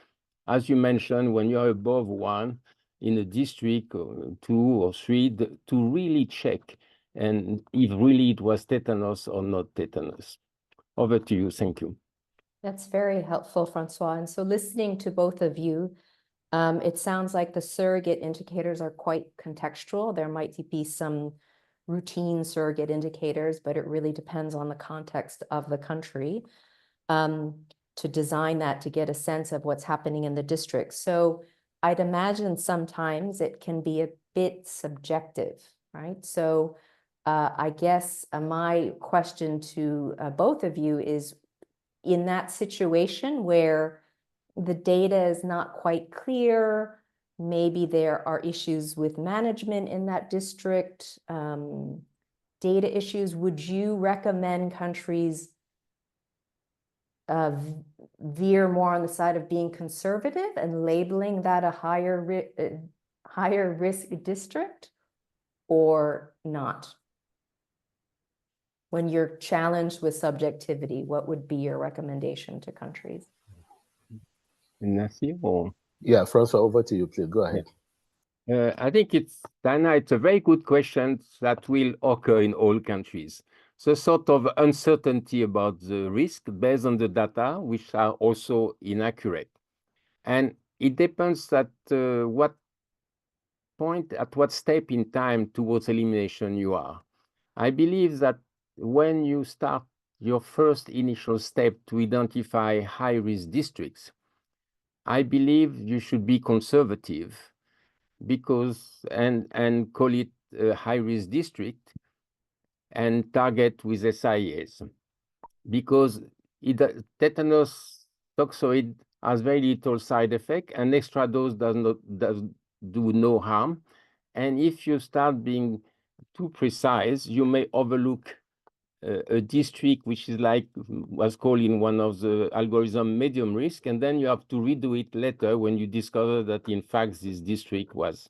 as you mentioned, when you're above 1 in a district, or 2 or 3, to really check and if really it was tetanus or not tetanus. Over to you. Thank you. That's very helpful, Francois. And so listening to both of you, it sounds like the surrogate indicators are quite contextual. There might be some routine surrogate indicators, but it really depends on the context of the country to design that to get a sense of what's happening in the district. So I'd imagine sometimes it can be a bit subjective, right? So I guess my question to both of you is, in that situation where the data is not quite clear, maybe there are issues with management in that district, data issues, would you recommend countries veer more on the side of being conservative and labeling that a higher risk district, or not? When you're challenged with subjectivity, what would be your recommendation to countries? Nancy, or? Yeah, Francois, over to you, please. Go ahead. I think Diana, it's a very good question that will occur in all countries. So sort of uncertainty about the risk based on the data, which are also inaccurate. And it depends at what point, at what step in time towards elimination you are. I believe that when you start your first initial step to identify high-risk districts, I believe you should be conservative because and call it a high-risk district and target with SIAs, because tetanus toxoid has very little side effect, and extra dose does do no harm. And if you start being too precise, you may overlook a district which is like was called in one of the algorithm medium risk, and then you have to redo it later when you discover that in fact this district was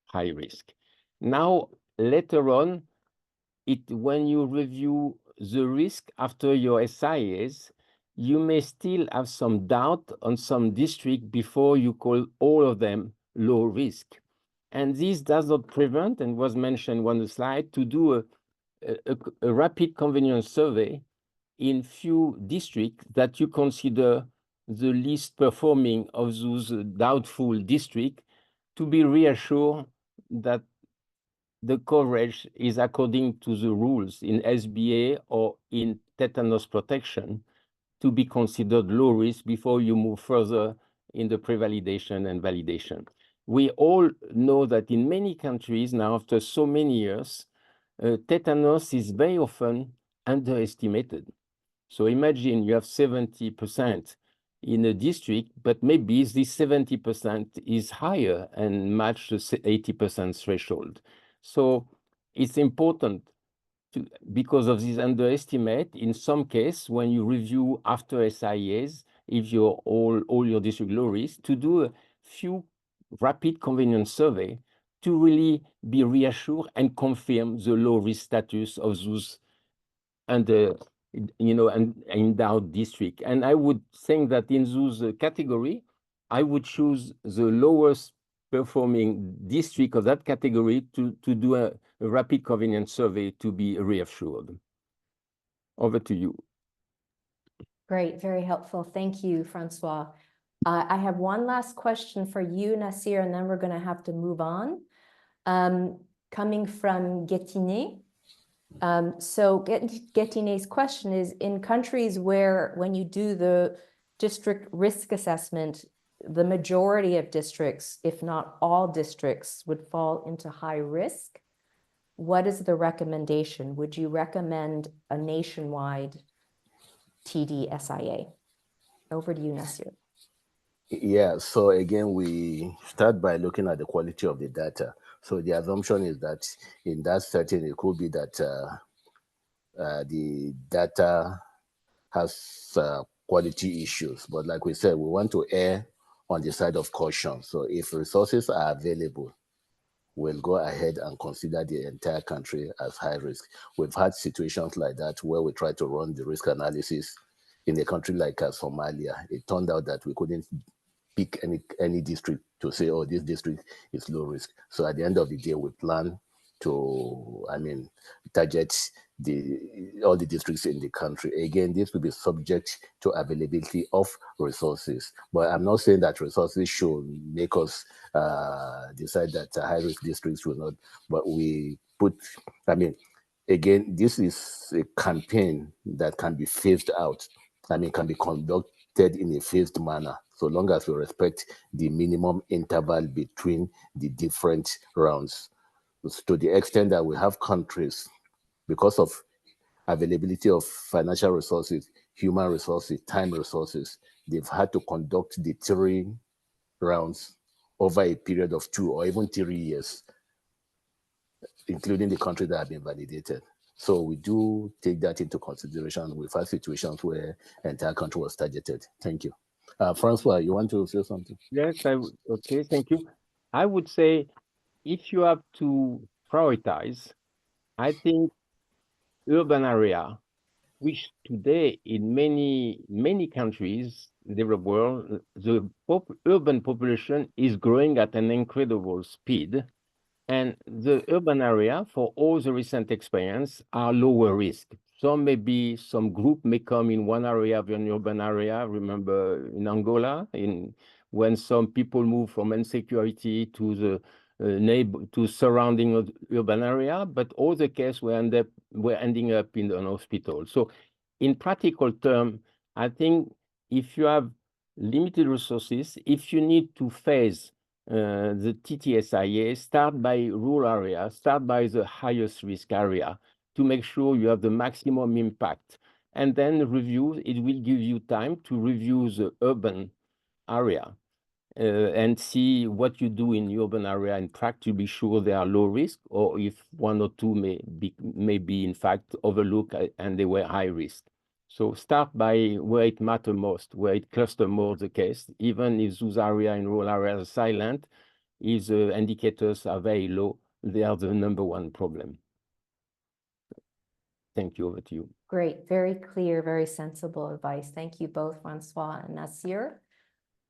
high risk. Now later on, when you review the risk after your SIAs, you may still have some doubt on some district before you call all of them low risk. And this does not prevent, and was mentioned on the slide, to do a rapid convenience survey in few districts that you consider the least performing of those doubtful districts, to be reassured that the coverage is according to the rules in SBA or in tetanus protection, to be considered low risk before you move further in the pre-validation and validation. We all know that in many countries now, after so many years, tetanus is very often underestimated. So imagine you have 70% in a district, but maybe this 70% is higher and match the 80% threshold. So it's important to, because of this underestimate, in some case, when you review after SIAs, if you're all your district low risk, to do a few rapid convenience survey to really be reassured and confirm the low risk status of those under, and endowed district. And I would think that in those category, I would choose the lowest performing district of that category to do a rapid convenience survey to be reassured. Over to you. Great, very helpful. Thank you, Francois. I have one last question for you, Nasir, and then we're going to have to move on. Coming from Getine. So Getine's question is, in countries where when you do the district risk assessment, the majority of districts, if not all districts, would fall into high risk, what is the recommendation? Would you recommend a nationwide TD SIA? Over to you, Nasir. Yeah, so again, we start by looking at the quality of the data. So the assumption is that in that setting, it could be that the data has quality issues. But like we said, we want to err on the side of caution. So if resources are available, we'll go ahead and consider the entire country as high risk. We've had situations like that where we try to run the risk analysis in a country like Somalia. It turned out that we couldn't pick any district to say, oh, this district is low risk. So at the end of the day, we plan to, target all the districts in the country. Again, this will be subject to availability of resources. But I'm not saying that resources should make us decide that high-risk districts will not. But we put, again, this is a campaign that can be phased out. Can be conducted in a phased manner, so long as we respect the minimum interval between the different rounds. To the extent that we have countries, because of availability of financial resources, human resources, time resources, they've had to conduct the 3 rounds over a period of 2 or even 3 years, including the countries that have been validated. So we do take that into consideration. We've had situations where the entire country was targeted. Thank you. Francois, you want to say something? Yes, okay, thank you. I would say, if you have to prioritize, I think urban area, which today in many countries in the developed world, the urban population is growing at an incredible speed. And the urban area, for all the recent experience, are lower risk. Some group may come in one area of an urban area. Remember in Angola, when some people move from insecurity to the surrounding urban area, but all the cases were ending up in an hospital. So in practical terms, I think if you have limited resources, if you need to phase the TTSIA, start by rural area, start by the highest risk area to make sure you have the maximum impact. And then review, it will give you time to review the urban area and see what you do in the urban area in practice to be sure they are low risk, or if one or two may be in fact overlooked and they were high risk. So start by where it matters most, where it clusters more the case, even if those areas in rural areas are silent, if the indicators are very low, they are the #1 problem. Thank you, over to you. Great, very clear, very sensible advice. Thank you both, Francois and Nasir.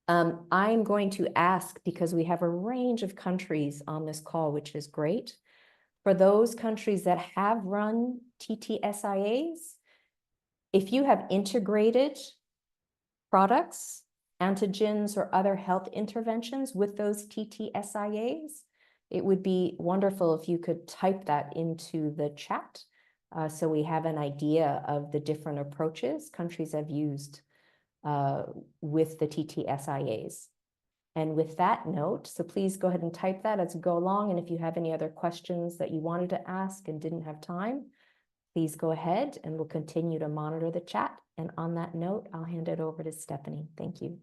I'm going to ask, because we have a range of countries on this call, which is great, for those countries that have run TTSIAs, if you have integrated products, antigens, or other health interventions with those TTSIAs, it would be wonderful if you could type that into the chat so we have an idea of the different approaches countries have used with the TTSIAs. And with that note, so please go ahead and type that as we go along. And if you have any other questions that you wanted to ask and didn't have time, please go ahead and we'll continue to monitor the chat. And on that note, I'll hand it over to Stephanie. Thank you.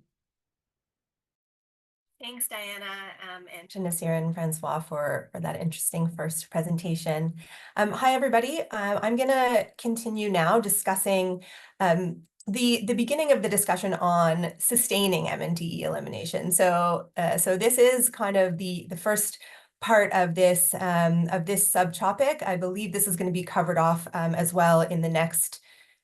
Thanks, Diana, and to Nasir and Francois for that interesting first presentation. Hi, everybody. I'm going to continue now discussing the beginning of the discussion on sustaining MNTE elimination. So this is kind of the first part of this subtopic. I believe this is going to be covered off as well in the next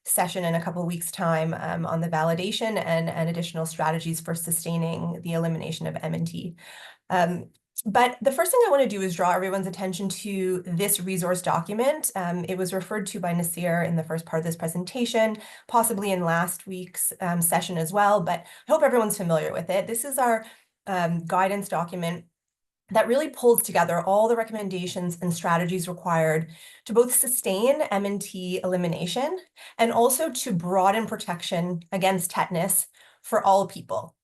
session in a couple of weeks' time on the validation and additional strategies for sustaining the elimination of MNT. But the first thing I want to do is draw everyone's attention to this resource document. It was referred to by Nasir in the first part of this presentation, possibly in last week's session as well, but I hope everyone's familiar with it. This is our guidance document that really pulls together all the recommendations and strategies required to both sustain MNT elimination and also to broaden protection against tetanus for all people.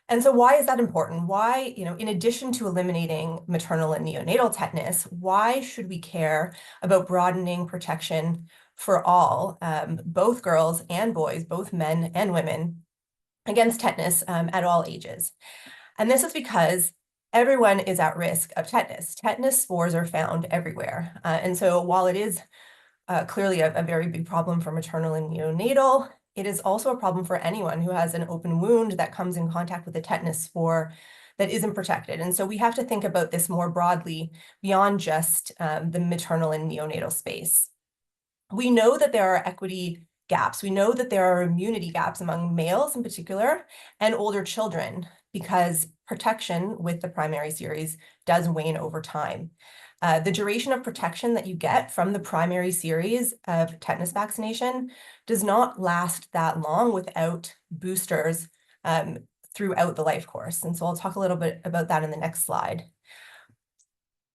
And so why is that important? Why, in addition to eliminating maternal and neonatal tetanus, why should we care about broadening protection for all, both girls and boys, both men and women, against tetanus at all ages? And this is because everyone is at risk of tetanus. Tetanus spores are found everywhere. And so while it is clearly a very big problem for maternal and neonatal, it is also a problem for anyone who has an open wound that comes in contact with a tetanus spore that isn't protected. And so we have to think about this more broadly beyond just the maternal and neonatal space. We know that there are equity gaps. We know that there are immunity gaps among males in particular and older children because protection with the primary series does wane over time. The duration of protection that you get from the primary series of tetanus vaccination does not last that long without boosters throughout the life course. And so I'll talk a little bit about that in the next slide.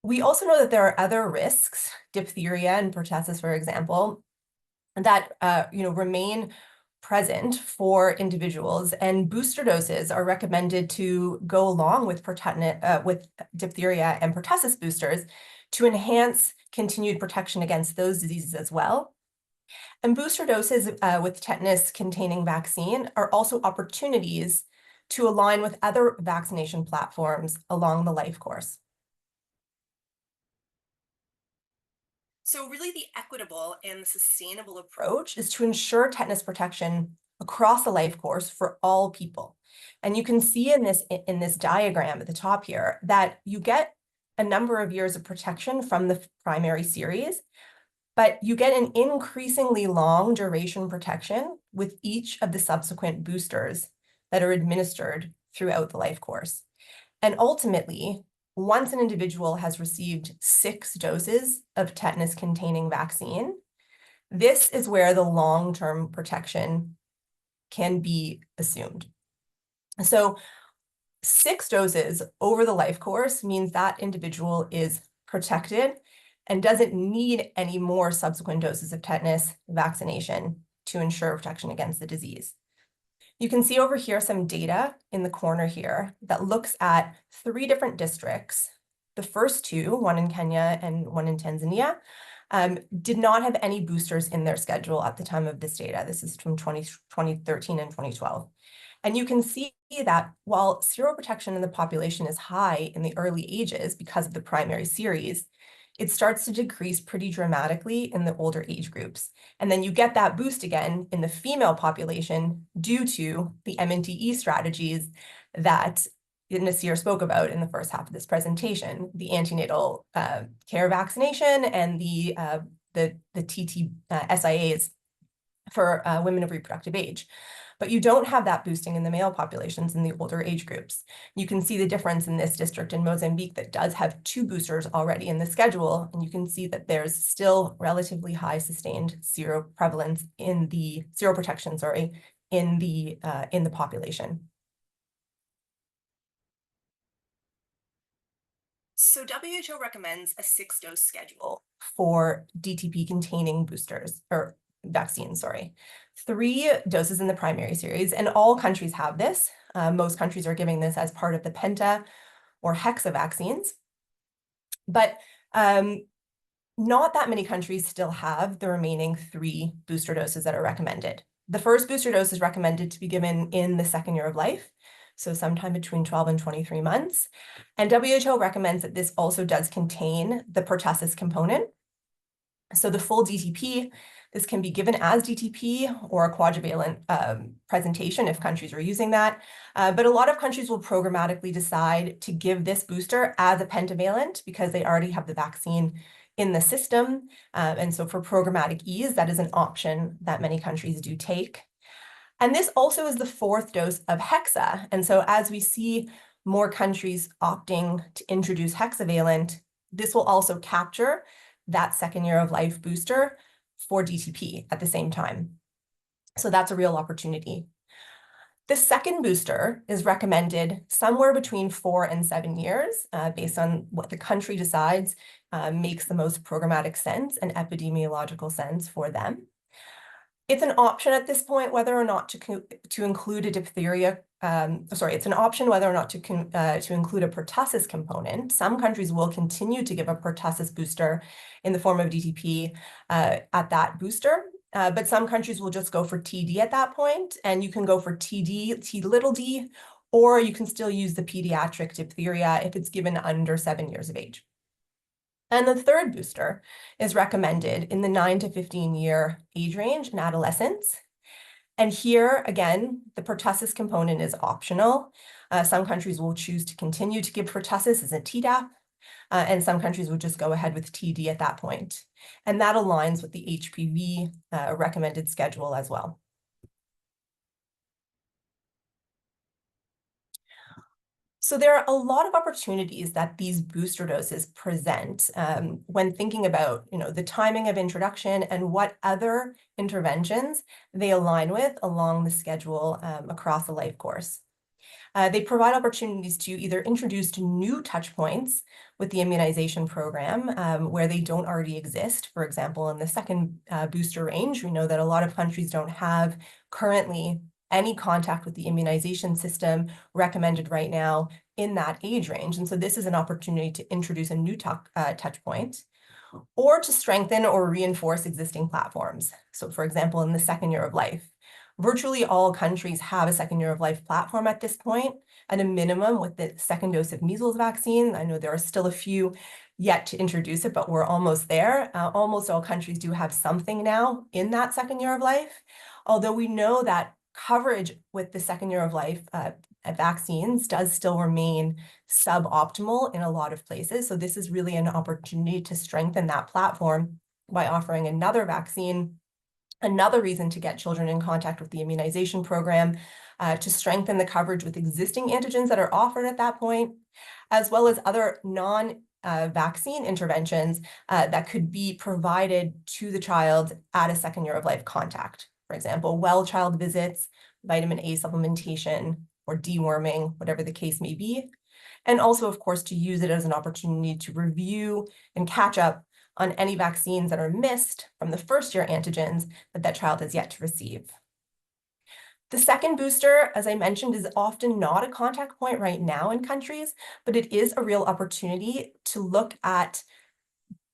We also know that there are other risks, diphtheria and pertussis, for example, that remain present for individuals, and booster doses are recommended to go along with diphtheria and pertussis boosters to enhance continued protection against those diseases as well. And booster doses with tetanus-containing vaccine are also opportunities to align with other vaccination platforms along the life course. So really the equitable and sustainable approach is to ensure tetanus protection across the life course for all people. And you can see in this diagram at the top here that you get a number of years of protection from the primary series, but you get an increasingly long duration protection with each of the subsequent boosters that are administered throughout the life course. And ultimately, once an individual has received 6 doses of tetanus-containing vaccine, this is where the long-term protection can be assumed. So 6 doses over the life course means that individual is protected and doesn't need any more subsequent doses of tetanus vaccination to ensure protection against the disease. You can see over here some data in the corner here that looks at 3 different districts. The first 2, one in Kenya and one in Tanzania, did not have any boosters in their schedule at the time of this data. This is from 2013 and 2012. And you can see that while seroprotection in the population is high in the early ages because of the primary series, it starts to decrease pretty dramatically in the older age groups. And then you get that boost again in the female population due to the MNTE strategies that Nasir spoke about in the first half of this presentation, the antenatal care vaccination and the TT SIAs for women of reproductive age. But you don't have that boosting in the male populations in the older age groups. You can see the difference in this district in Mozambique that does have 2 boosters already in the schedule, and you can see that there's still relatively high sustained seroprevalence in the seroprotection, sorry, in the population. So WHO recommends a 6-dose schedule for DTP containing boosters or vaccines, sorry. 3 doses in the primary series, and all countries have this. Most countries are giving this as part of the penta or hexa vaccines. But not that many countries still have the remaining 3 booster doses that are recommended. The first booster dose is recommended to be given in the 2nd year of life, so sometime between 12 and 23 months. And WHO recommends that this also does contain the pertussis component. So the full DTP, this can be given as DTP or a quadrivalent presentation if countries are using that. But a lot of countries will programmatically decide to give this booster as a pentavalent because they already have the vaccine in the system. And so for programmatic ease, that is an option that many countries do take. And this also is the 4th dose of hexa. And so as we see more countries opting to introduce hexavalent, this will also capture that 2nd year of life booster for DTP at the same time. So that's a real opportunity. The second booster is recommended somewhere between 4 and 7 years, based on what the country decides makes the most programmatic sense and epidemiological sense for them. It's an option at this point whether or not to include a diphtheria. It's an option whether or not to include a pertussis component. Some countries will continue to give a pertussis booster in the form of DTP at that booster, but some countries will just go for TD at that point, and you can go for TD, T little d, or you can still use the pediatric diphtheria if it's given under 7 years of age. And the third booster is recommended in the 9 to 15 year age range in adolescents. And here, again, the pertussis component is optional. Some countries will choose to continue to give pertussis as a Tdap, and some countries will just go ahead with TD at that point. And that aligns with the HPV recommended schedule as well. So there are a lot of opportunities that these booster doses present when thinking about, the timing of introduction and what other interventions they align with along the schedule across the life course. They provide opportunities to either introduce new touch points with the immunization program where they don't already exist. For example, in the second booster range, we know that a lot of countries don't have currently any contact with the immunization system recommended right now in that age range. And so this is an opportunity to introduce a new touch point or to strengthen or reinforce existing platforms. So for example, in the 2nd year of life, virtually all countries have a 2nd year of life platform at this point, at a minimum with the 2nd dose of measles vaccine. I know there are still a few yet to introduce it, but we're almost there. Almost all countries do have something now in that 2nd year of life, although we know that coverage with the 2nd year of life vaccines does still remain suboptimal in a lot of places. So this is really an opportunity to strengthen that platform by offering another vaccine, another reason to get children in contact with the immunization program, to strengthen the coverage with existing antigens that are offered at that point, as well as other non-vaccine interventions that could be provided to the child at a 2nd year of life contact. For example, well child visits, vitamin A supplementation, or deworming, whatever the case may be. And also, of course, to use it as an opportunity to review and catch up on any vaccines that are missed from the 1st year antigens that child has yet to receive. The second booster, as I mentioned, is often not a contact point right now in countries, but it is a real opportunity to look at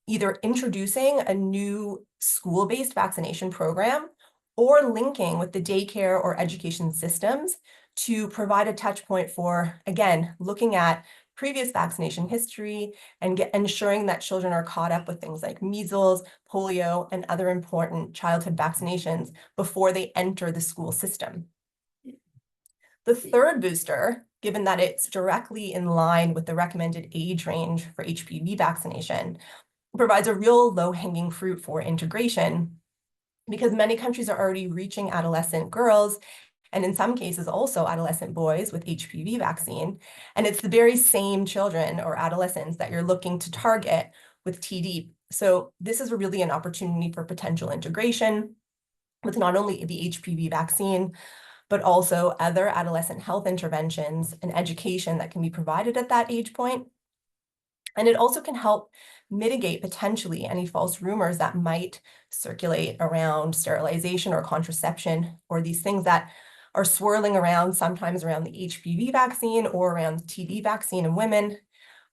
either introducing a new school-based vaccination program or linking with the daycare or education systems to provide a touch point for, again, looking at previous vaccination history and ensuring that children are caught up with things like measles, polio, and other important childhood vaccinations before they enter the school system. The third booster, given that it's directly in line with the recommended age range for HPV vaccination, provides a real low-hanging fruit for integration, because many countries are already reaching adolescent girls, and in some cases also adolescent boys with HPV vaccine. And it's the very same children or adolescents that you're looking to target with TD. So this is really an opportunity for potential integration with not only the HPV vaccine, but also other adolescent health interventions and education that can be provided at that age point. And it also can help mitigate potentially any false rumors that might circulate around sterilization or contraception, or these things that are swirling around, sometimes around the HPV vaccine or around the TB vaccine in women.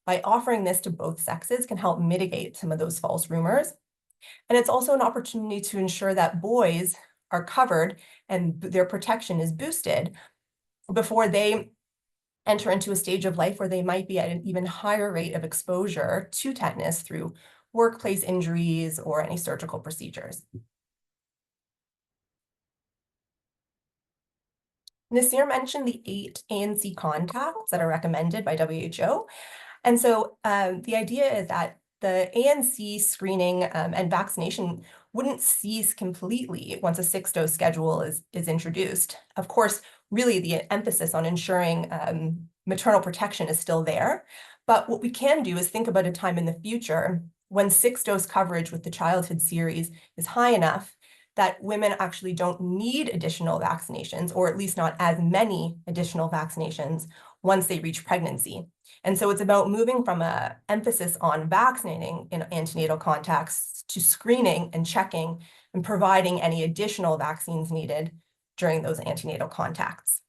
By offering this to both sexes can help mitigate some of those false rumors. And it's also an opportunity to ensure that boys are covered and their protection is boosted before they enter into a stage of life where they might be at an even higher rate of exposure to tetanus through workplace injuries or any surgical procedures. Nasir mentioned the 8 ANC contacts that are recommended by WHO. And so the idea is that the ANC screening and vaccination wouldn't cease completely once a 6-dose schedule is introduced. Of course, really the emphasis on ensuring maternal protection is still there. But what we can do is think about a time in the future when 6-dose coverage with the childhood series is high enough that women actually don't need additional vaccinations, or at least not as many additional vaccinations once they reach pregnancy. And so it's about moving from an emphasis on vaccinating in antenatal contacts to screening and checking and providing any additional vaccines needed during those antenatal contacts.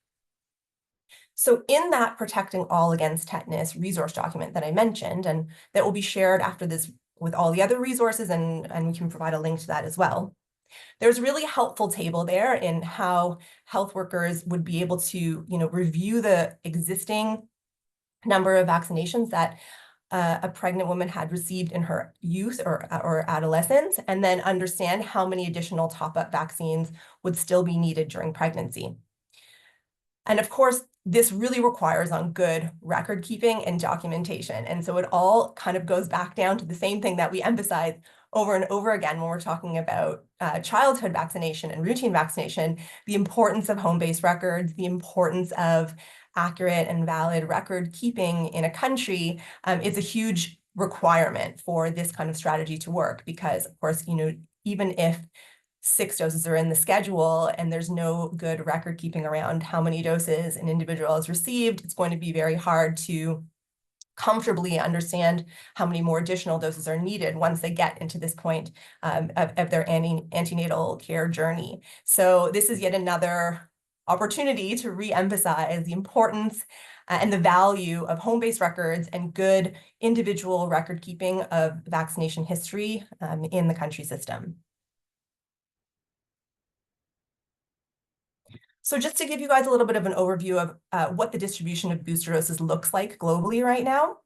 So in that Protecting All Against Tetanus resource document that I mentioned, and that will be shared after this with all the other resources, and we can provide a link to that as well, there's a really helpful table there in how health workers would be able to, review the existing number of vaccinations that a pregnant woman had received in her youth or adolescence, and then understand how many additional top-up vaccines would still be needed during pregnancy. And of course, this really requires on good record keeping and documentation. And so it all kind of goes back down to the same thing that we emphasize over and over again when we're talking about childhood vaccination and routine vaccination, the importance of home-based records, the importance of accurate and valid record keeping in a country. It's a huge requirement for this kind of strategy to work, because of course, even if 6 doses are in the schedule and there's no good record keeping around how many doses an individual has received, it's going to be very hard to comfortably understand how many more additional doses are needed once they get into this point of their antenatal care journey. So this is yet another opportunity to re-emphasize the importance and the value of home-based records and good individual record keeping of vaccination history in the country system. So just to give you guys a little bit of an overview of what the distribution of booster doses looks like globally right now.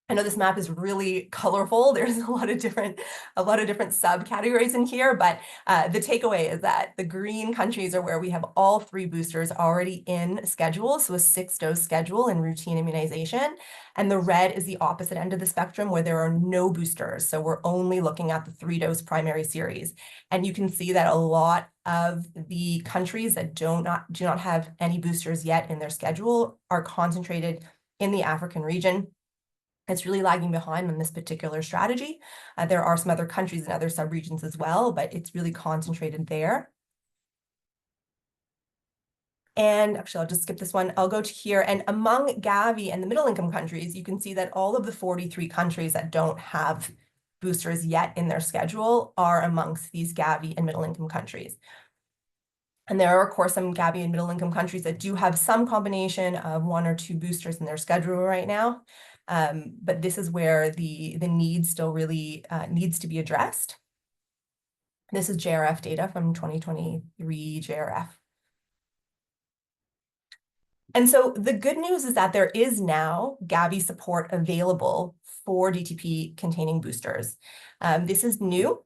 I know this map is really colorful. There's a lot of different subcategories in here, but the takeaway is that the green countries are where we have all 3 boosters already in schedule, so a 6-dose schedule in routine immunization. And the red is the opposite end of the spectrum, where there are no boosters. So we're only looking at the 3-dose primary series. And you can see that a lot of the countries that do not have any boosters yet in their schedule are concentrated in the African region. It's really lagging behind on this particular strategy. There are some other countries and other subregions as well, but it's really concentrated there. And actually, I'll just skip this one. I'll go to here. And among Gavi and the middle-income countries, you can see that all of the 43 countries that don't have boosters yet in their schedule are amongst these Gavi and middle-income countries. And there are, of course, some Gavi and middle-income countries that do have some combination of 1 or 2 boosters in their schedule right now. But this is where the need still really needs to be addressed. This is JRF data from 2023 JRF. And so the good news is that there is now Gavi support available for DTP-containing boosters. This is new.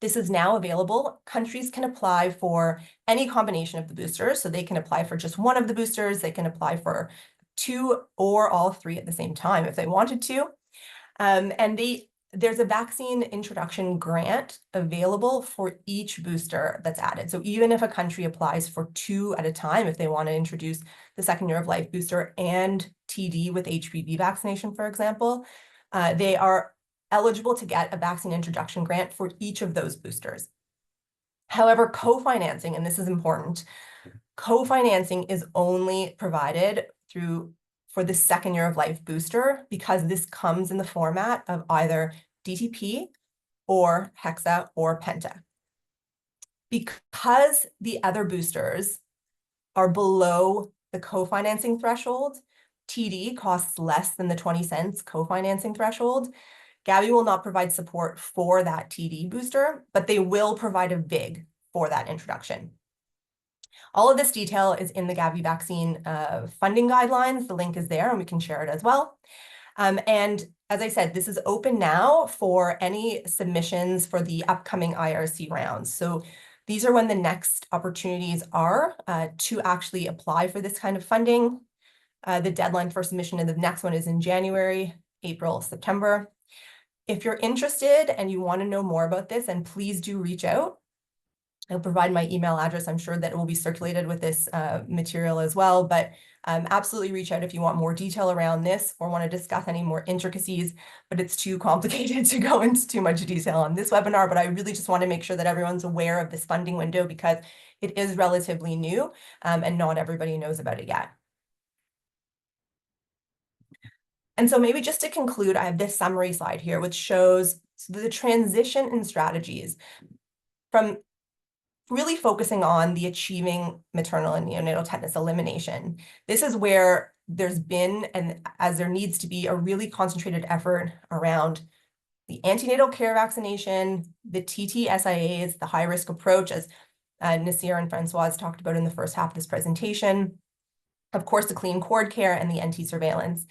This is now available. Countries can apply for any combination of the boosters. So they can apply for just one of the boosters. They can apply for 2 or all 3 at the same time if they wanted to. And there's a vaccine introduction grant available for each booster that's added. So even if a country applies for 2 at a time, if they want to introduce the second year of life booster and TD with HPV vaccination, for example, they are eligible to get a vaccine introduction grant for each of those boosters. However, co-financing, and this is important, co-financing is only provided for the second year of life booster because this comes in the format of either DTP or Hexa or Penta. Because the other boosters are below the co-financing threshold, TD costs less than the 20 cents co-financing threshold. Gavi will not provide support for that TD booster, but they will provide a VIG for that introduction. All of this detail is in the Gavi vaccine funding guidelines. The link is there and we can share it as well. And as I said, this is open now for any submissions for the upcoming IRC rounds. So these are when the next opportunities are to actually apply for this kind of funding. The deadline for submission of the next one is in January, April, September. If you're interested and you want to know more about this, then please do reach out. I'll provide my email address. I'm sure that it will be circulated with this material as well, but absolutely reach out if you want more detail around this or want to discuss any more intricacies, but it's too complicated to go into too much detail on this webinar. But I really just want to make sure that everyone's aware of this funding window because it is relatively new and not everybody knows about it yet. And so maybe just to conclude, I have this summary slide here, which shows the transition in strategies from really focusing on the achieving maternal and neonatal tetanus elimination. This is where there's been, and as there needs to be, a really concentrated effort around the antenatal care vaccination, the TTSIAs, the high-risk approach, as Nasir and Francois talked about in the first half of this presentation, of course, the clean cord care and the NT surveillance.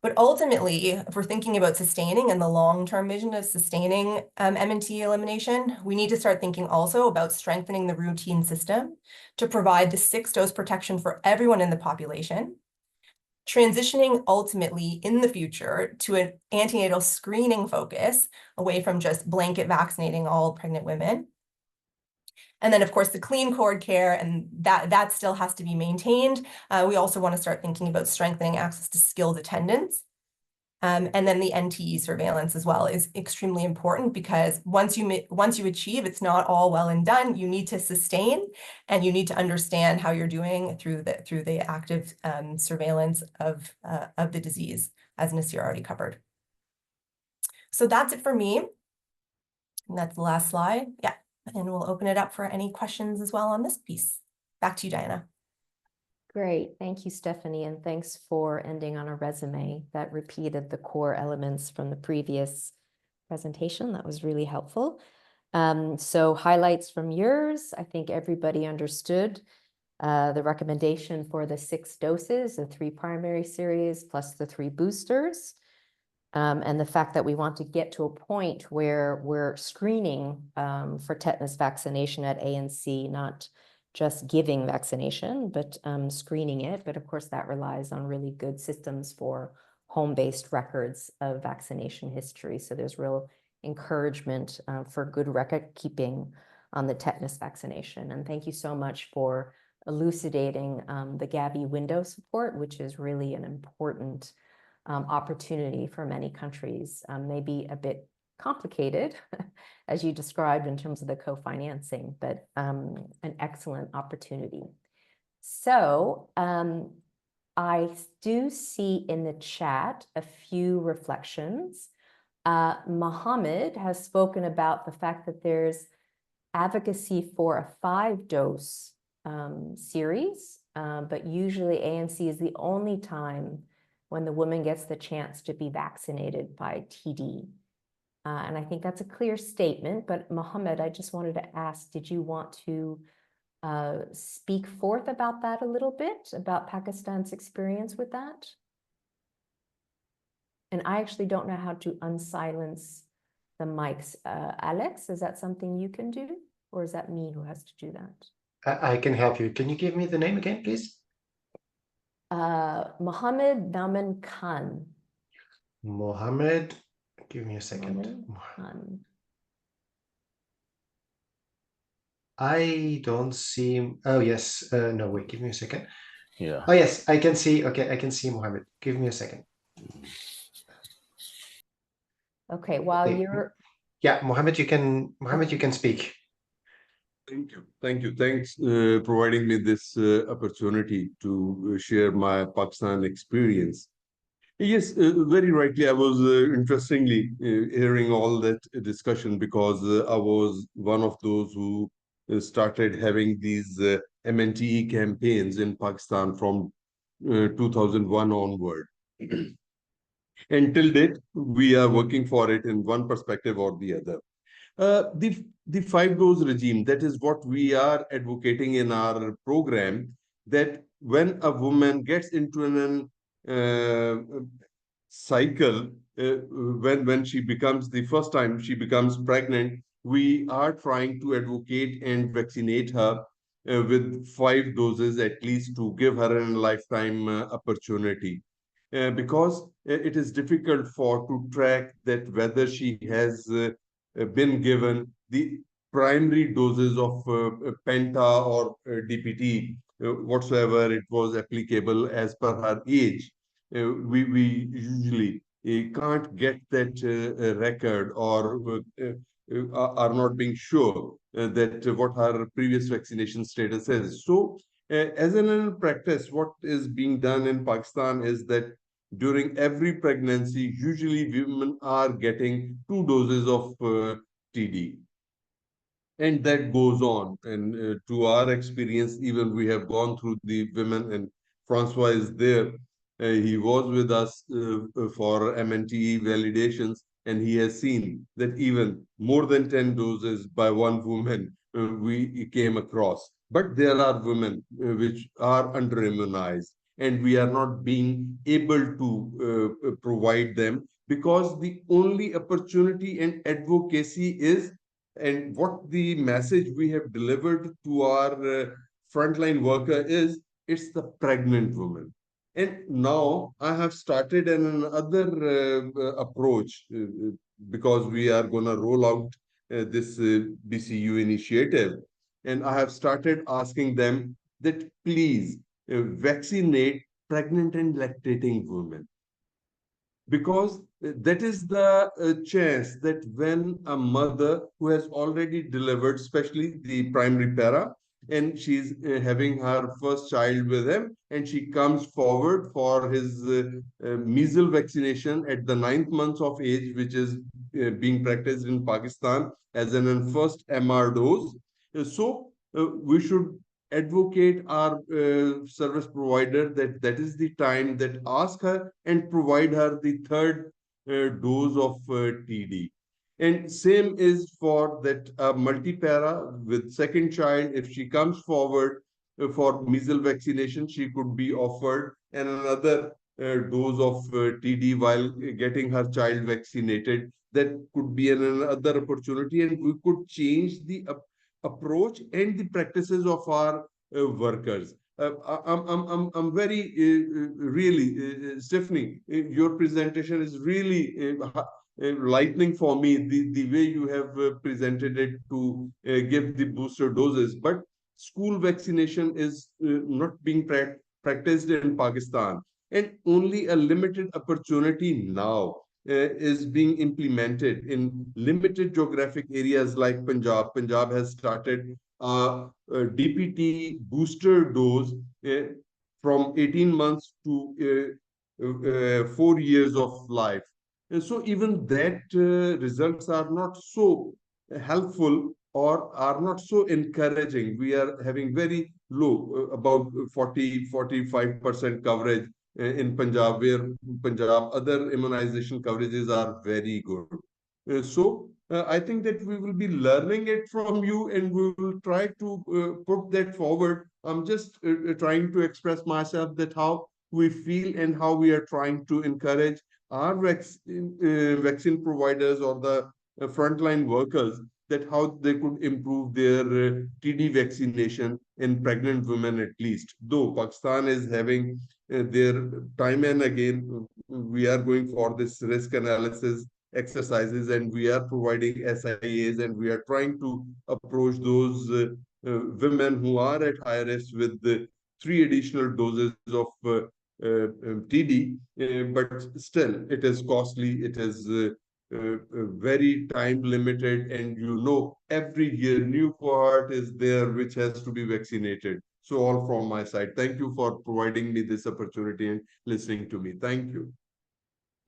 But ultimately, if we're thinking about sustaining and the long-term vision of sustaining MNTE elimination, we need to start thinking also about strengthening the routine system to provide the 6-dose protection for everyone in the population, transitioning ultimately in the future to an antenatal screening focus away from just blanket vaccinating all pregnant women. And then, of course, the clean cord care, and that still has to be maintained. We also want to start thinking about strengthening access to skilled attendants. And then the NTE surveillance as well is extremely important because once you achieve, it's not all well and done. You need to sustain, and you need to understand how you're doing through the active surveillance of the disease, as Nasir already covered. So that's it for me. And that's the last slide. Yeah. And we'll open it up for any questions as well on this piece. Back to you, Diana. Great. Thank you, Stephanie. And thanks for ending on a resume that repeated the core elements from the previous presentation. That was really helpful. So highlights from yours. I think everybody understood the recommendation for the 6 doses, the 3 primary series plus the 3 boosters. And the fact that we want to get to a point where we're screening for tetanus vaccination at ANC, not just giving vaccination, but screening it. But of course, that relies on really good systems for home-based records of vaccination history. So there's real encouragement for good record keeping on the tetanus vaccination. And thank you so much for elucidating the Gavi window support, which is really an important opportunity for many countries, maybe a bit complicated, as you described in terms of the co-financing, but an excellent opportunity. So I do see in the chat a few reflections. Mohammed has spoken about the fact that there's advocacy for a 5-dose series, but usually ANC is the only time when the woman gets the chance to be vaccinated by TD. And I think that's a clear statement, but Mohammed, I just wanted to ask, did you want to speak forth about that a little bit, about Pakistan's experience with that? And I actually don't know how to unsilence the mics. Alex, is that something you can do? Or is that me who has to do that? I can help you. Can you give me the name again, please? Mohammed Naman Khan. Mohammed. Give me a second. Naman Khan. I don't see him. Oh, yes. No, wait, give me a second. Yeah. Oh, yes, I can see. Okay, I can see Mohammed. Give me a second. Okay, while Okay. you're... Yeah, Mohammed, you can speak. Thank you. Thank you. Thanks providing me this opportunity to share my Pakistan experience. Yes, very rightly. I was interestingly hearing all that discussion because I was one of those who started having these MNTE campaigns in Pakistan from 2001 onward. Until date, we are working for it in one perspective or the other. The 5 dose regime, that is what we are advocating in our program, that when a woman gets into an cycle, when she becomes, the first time she becomes pregnant, we are trying to advocate and vaccinate her with 5 doses at least to give her a lifetime opportunity. Because it is difficult to track that whether she has been given the primary doses of penta or DPT, whatsoever it was applicable as per her age. We usually can't get that record, or are not being sure that what her previous vaccination status is. So, as an practice, what is being done in Pakistan is that during every pregnancy, usually women are getting 2 doses of TD. And that goes on. And to our experience, even we have gone through the women, and Francois is there. He was with us for MNTE validations, and he has seen that even more than 10 doses by one woman we came across. But there are women which are under-immunized, and we are not being able to provide them because the only opportunity and advocacy is, and what the message we have delivered to our frontline worker is, it's the pregnant woman. And now I have started another approach because we are going to roll out this BCU initiative. And I have started asking them that please vaccinate pregnant and lactating women, because that is the chance that when a mother who has already delivered, especially the primary para, and she's having her first child with him, and she comes forward for his measles vaccination at the 9th month of age, which is being practiced in Pakistan as an first MR dose. So we should advocate our service provider that that is the time that ask her and provide her the third dose of TD. And same is for that multi-para with second child. If she comes forward for measles vaccination, she could be offered another dose of TD while getting her child vaccinated. That could be another opportunity, and we could change the approach and the practices of our workers. I'm very really, Stephanie, your presentation is really lightning for me, the way you have presented it to give the booster doses. But school vaccination is not being practiced in Pakistan, and only a limited opportunity now is being implemented in limited geographic areas like Punjab. Punjab has started a DPT booster dose from 18 months to 4 years of life. And so even that results are not so helpful or are not so encouraging. We are having very low, about 40-45% coverage in Punjab, where Punjab other immunization coverages are very good. I think that we will be learning it from you and we will try to put that forward. I'm just trying to express myself that how we feel and how we are trying to encourage our vaccine providers or the frontline workers, that how they could improve their TD vaccination in pregnant women at least. Though Pakistan is having their time and again, we are going for this risk analysis exercises and we are providing SIAs and we are trying to approach those women who are at high risk with the 3 additional doses of TD, but still it is costly, it is very time limited, and every year new cohort is there which has to be vaccinated. So all from my side, thank you for providing me this opportunity and listening to me. Thank you.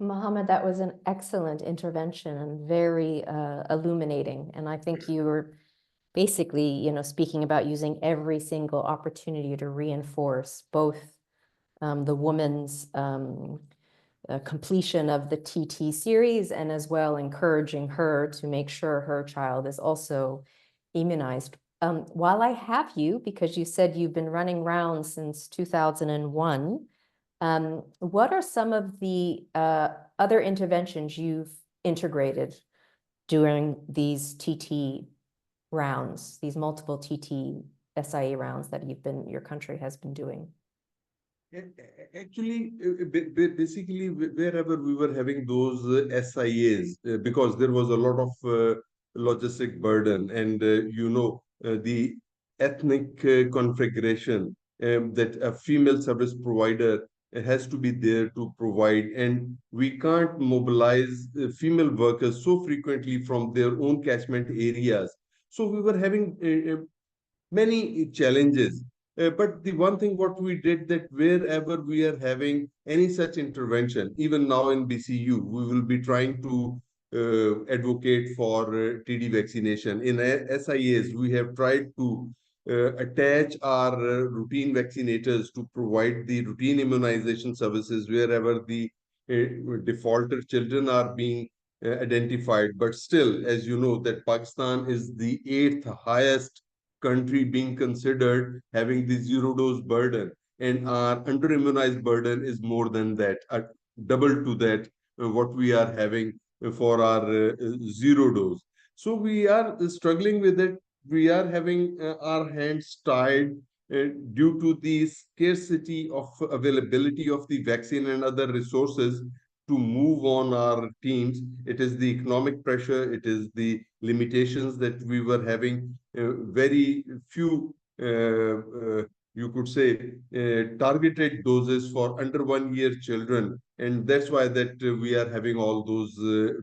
Mohammed, that was an excellent intervention and very illuminating. And I think you were basically, speaking about using every single opportunity to reinforce both the woman's completion of the TT series and as well encouraging her to make sure her child is also immunized. While I have you, because you said you've been running rounds since 2001, what are some of the other interventions you've integrated during these TT rounds, these multiple TT SIA rounds that your country has been doing? Actually, basically, wherever we were having those SIAs, because there was a lot of logistic burden and, the ethnic configuration that a female service provider has to be there to provide. And we can't mobilize female workers so frequently from their own catchment areas. So we were having many challenges. But the one thing what we did, that wherever we are having any such intervention, even now in BCU, we will be trying to advocate for TD vaccination. In SIAs, we have tried to attach our routine vaccinators to provide the routine immunization services wherever the defaulter children are being identified. But still, as you know, that Pakistan is the 8th highest country being considered having the zero dose burden, and our under immunized burden is more than that, double to that what we are having for our zero dose. So we are struggling with it. We are having our hands tied due to the scarcity of availability of the vaccine and other resources to move on our teams. It is the economic pressure, it is the limitations that we were having. Very few, you could say, targeted doses for under 1 year children. And that's why that we are having all those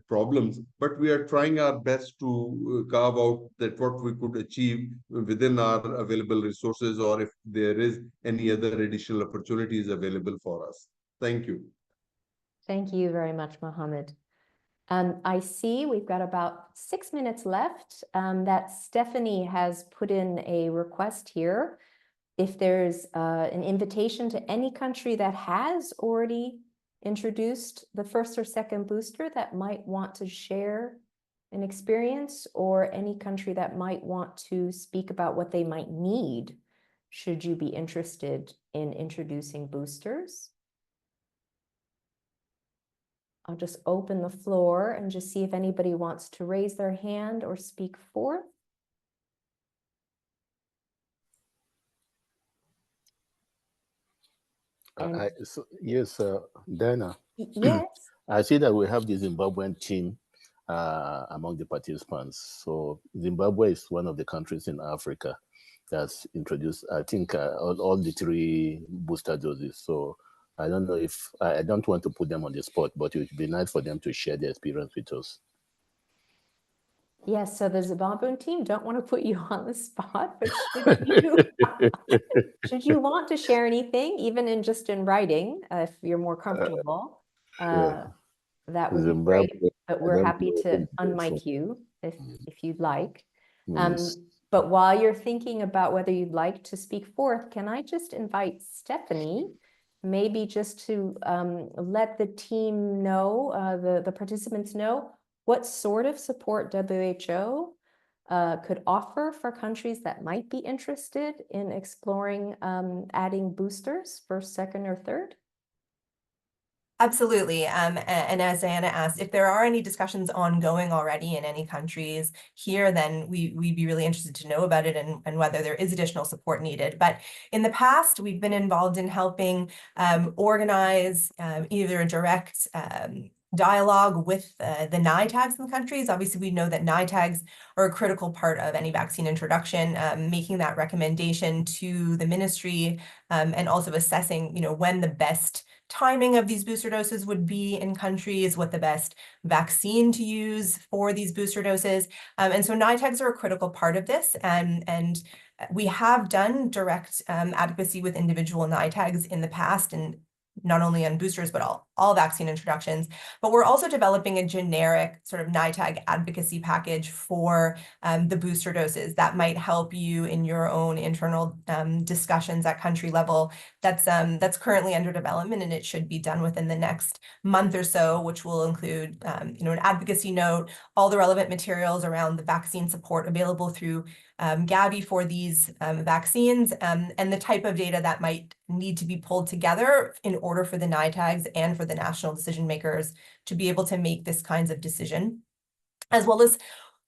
problems. But we are trying our best to carve out that what we could achieve within our available resources, or if there is any other additional opportunities available for us. Thank you. Thank you very much, Mohammed. I see we've got about 6 minutes left. That Stephanie has put in a request here. If there's an invitation to any country that has already introduced the first or second booster that might want to share an experience, or any country that might want to speak about what they might need, should you be interested in introducing boosters? I'll just open the floor and just see if anybody wants to raise their hand or speak forth. Yes, Diana. Yes. I see that we have the Zimbabwean team among the participants. So Zimbabwe is one of the countries in Africa that's introduced, I think, all the 3 booster doses. So I don't know if, I don't want to put them on the spot, but it would be nice for them to share their experience with us. Yes, so the Zimbabwean team, don't want to put you on the spot, but should you want to share anything, even just in writing, if you're more comfortable, that would be great. But we're happy to unmic you if you'd like. But while you're thinking about whether you'd like to speak forth, can I just invite Stephanie, maybe just to let the team know, the participants know, what sort of support WHO could offer for countries that might be interested in exploring adding boosters, first, second, or third? Absolutely. And as Diana asked, if there are any discussions ongoing already in any countries here, then we'd be really interested to know about it and whether there is additional support needed. But in the past, we've been involved in helping organize either a direct dialogue with the NITAGs in the countries. Obviously, we know that NITAGs are a critical part of any vaccine introduction, making that recommendation to the ministry and also assessing, when the best timing of these booster doses would be in countries, what the best vaccine to use for these booster doses. And so NITAGs are a critical part of this. And we have done direct advocacy with individual NITAGs in the past, and not only on boosters, but all vaccine introductions. But we're also developing a generic sort of NITAG advocacy package for the booster doses that might help you in your own internal discussions at country level. That's currently under development, and it should be done within the next month or so, which will include an advocacy note, all the relevant materials around the vaccine support available through Gavi for these vaccines, and the type of data that might need to be pulled together in order for the NITAGs and for the national decision makers to be able to make this kinds of decision. As well as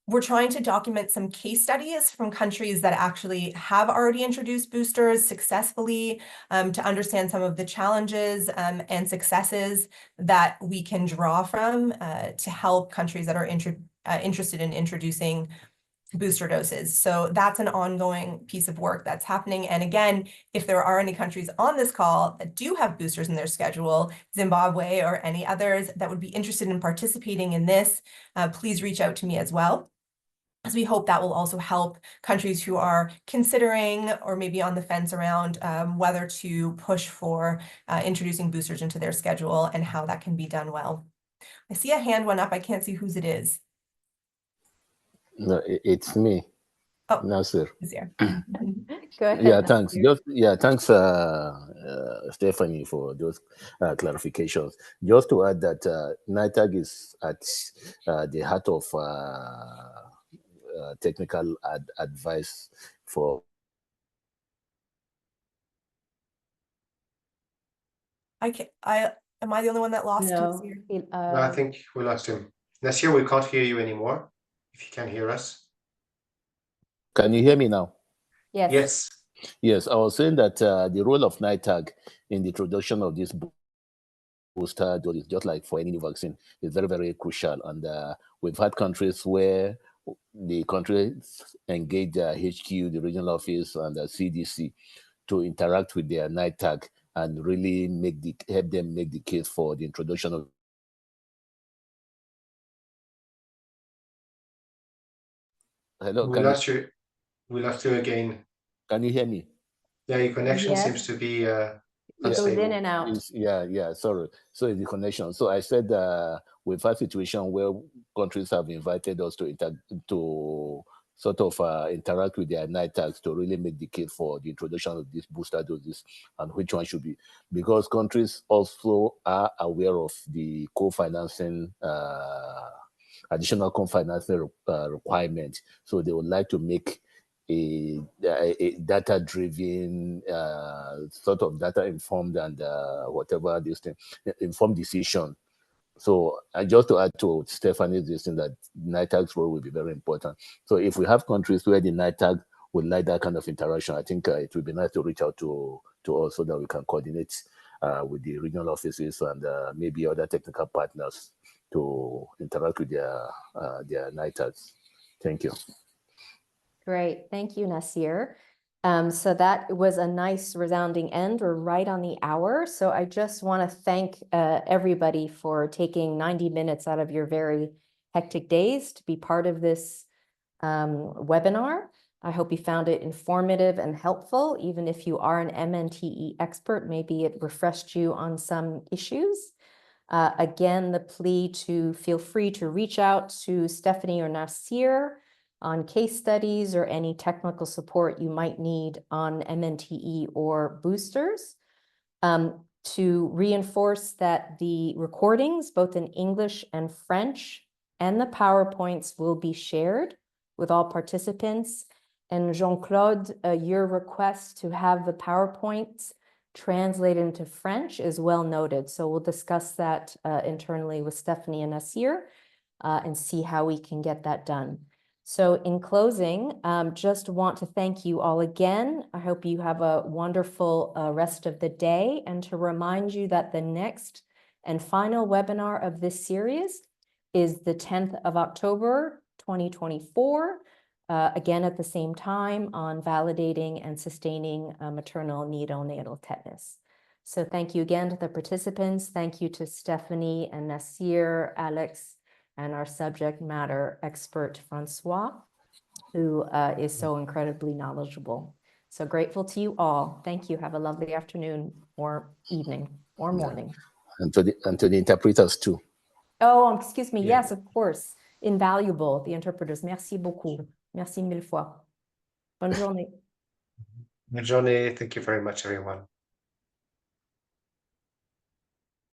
we're trying to document some case studies from countries that actually have already introduced boosters successfully, to understand some of the challenges and successes that we can draw from to help countries that are interested in introducing booster doses. So that's an ongoing piece of work that's happening. And again, if there are any countries on this call that do have boosters in their schedule, Zimbabwe or any others that would be interested in participating in this, please reach out to me as well, as we hope that will also help countries who are considering or maybe on the fence around whether to push for introducing boosters into their schedule and how that can be done well. I see a hand went up. I can't see whose it is. No, it's me. Oh, Nasir. Nazir. Go ahead. Yeah, thanks. Nazir. Thanks, Stephanie, for those clarifications. Just to add that NITAG is at the heart of technical advice for. Am I the only one that lost No, Nazir? No, I think we lost him. Nasir, we can't hear you anymore. If you can hear us. Can you hear me now? yes. Yes. Yes, I was saying that the role of NITAG in the introduction of this booster dose, just like for any new vaccine, is very, very crucial. And we've had countries where the countries engage their HQ, the regional office, and the CDC to interact with their NITAG and really help them make the case for the introduction of. Hello, We lost you. We lost you again. Can you hear me? Yeah, your connection Yes. seems to be It goes unstable. in and out. Sorry. So it's the connection. So I said we've had a situation where countries have invited us to sort of interact with their NITAGs to really make the case for the introduction of these booster doses and which one should be, because countries also are aware of the co-financing, additional co-financing requirement. So they would like to make a data-driven, sort of data-informed and whatever this thing, informed decision. So just to add to Stephanie's decision that NITAG's role will be very important. So if we have countries where the NITAG would like that kind of interaction, I think it would be nice to reach out to us so that we can coordinate with the regional offices and maybe other technical partners to interact with their NITAGs. Thank you. Great. Thank you, Nasir. So that was a nice resounding end. We're right on the hour. So I just want to thank everybody for taking 90 minutes out of your very hectic days to be part of this webinar. I hope you found it informative and helpful. Even if you are an MNTE expert, maybe it refreshed you on some issues. Again, the plea to feel free to reach out to Stephanie or Nasir on case studies or any technical support you might need on MNTE or boosters. To reinforce that the recordings, both in English and French, and the PowerPoints will be shared with all participants. And Jean-Claude, your request to have the PowerPoints translated into French is well noted. So we'll discuss that internally with Stephanie and Nasir and see how we can get that done. So in closing, just want to thank you all again. I hope you have a wonderful rest of the day, and to remind you that the next and final webinar of this series is the 10th of October, 2024, again at the same time on validating and sustaining maternal neonatal tetanus. So thank you again to the participants. Thank you to Stephanie and Nasir, Alex, and our subject matter expert, Francois, who is so incredibly knowledgeable. So grateful to you all. Thank you. Have a lovely afternoon or evening or morning. And to the interpreters too. Oh, excuse me. Yeah. Yes, of course. Invaluable, the interpreters. Merci beaucoup. Merci mille fois. Bonne journée. Good journey. Thank you very much, everyone.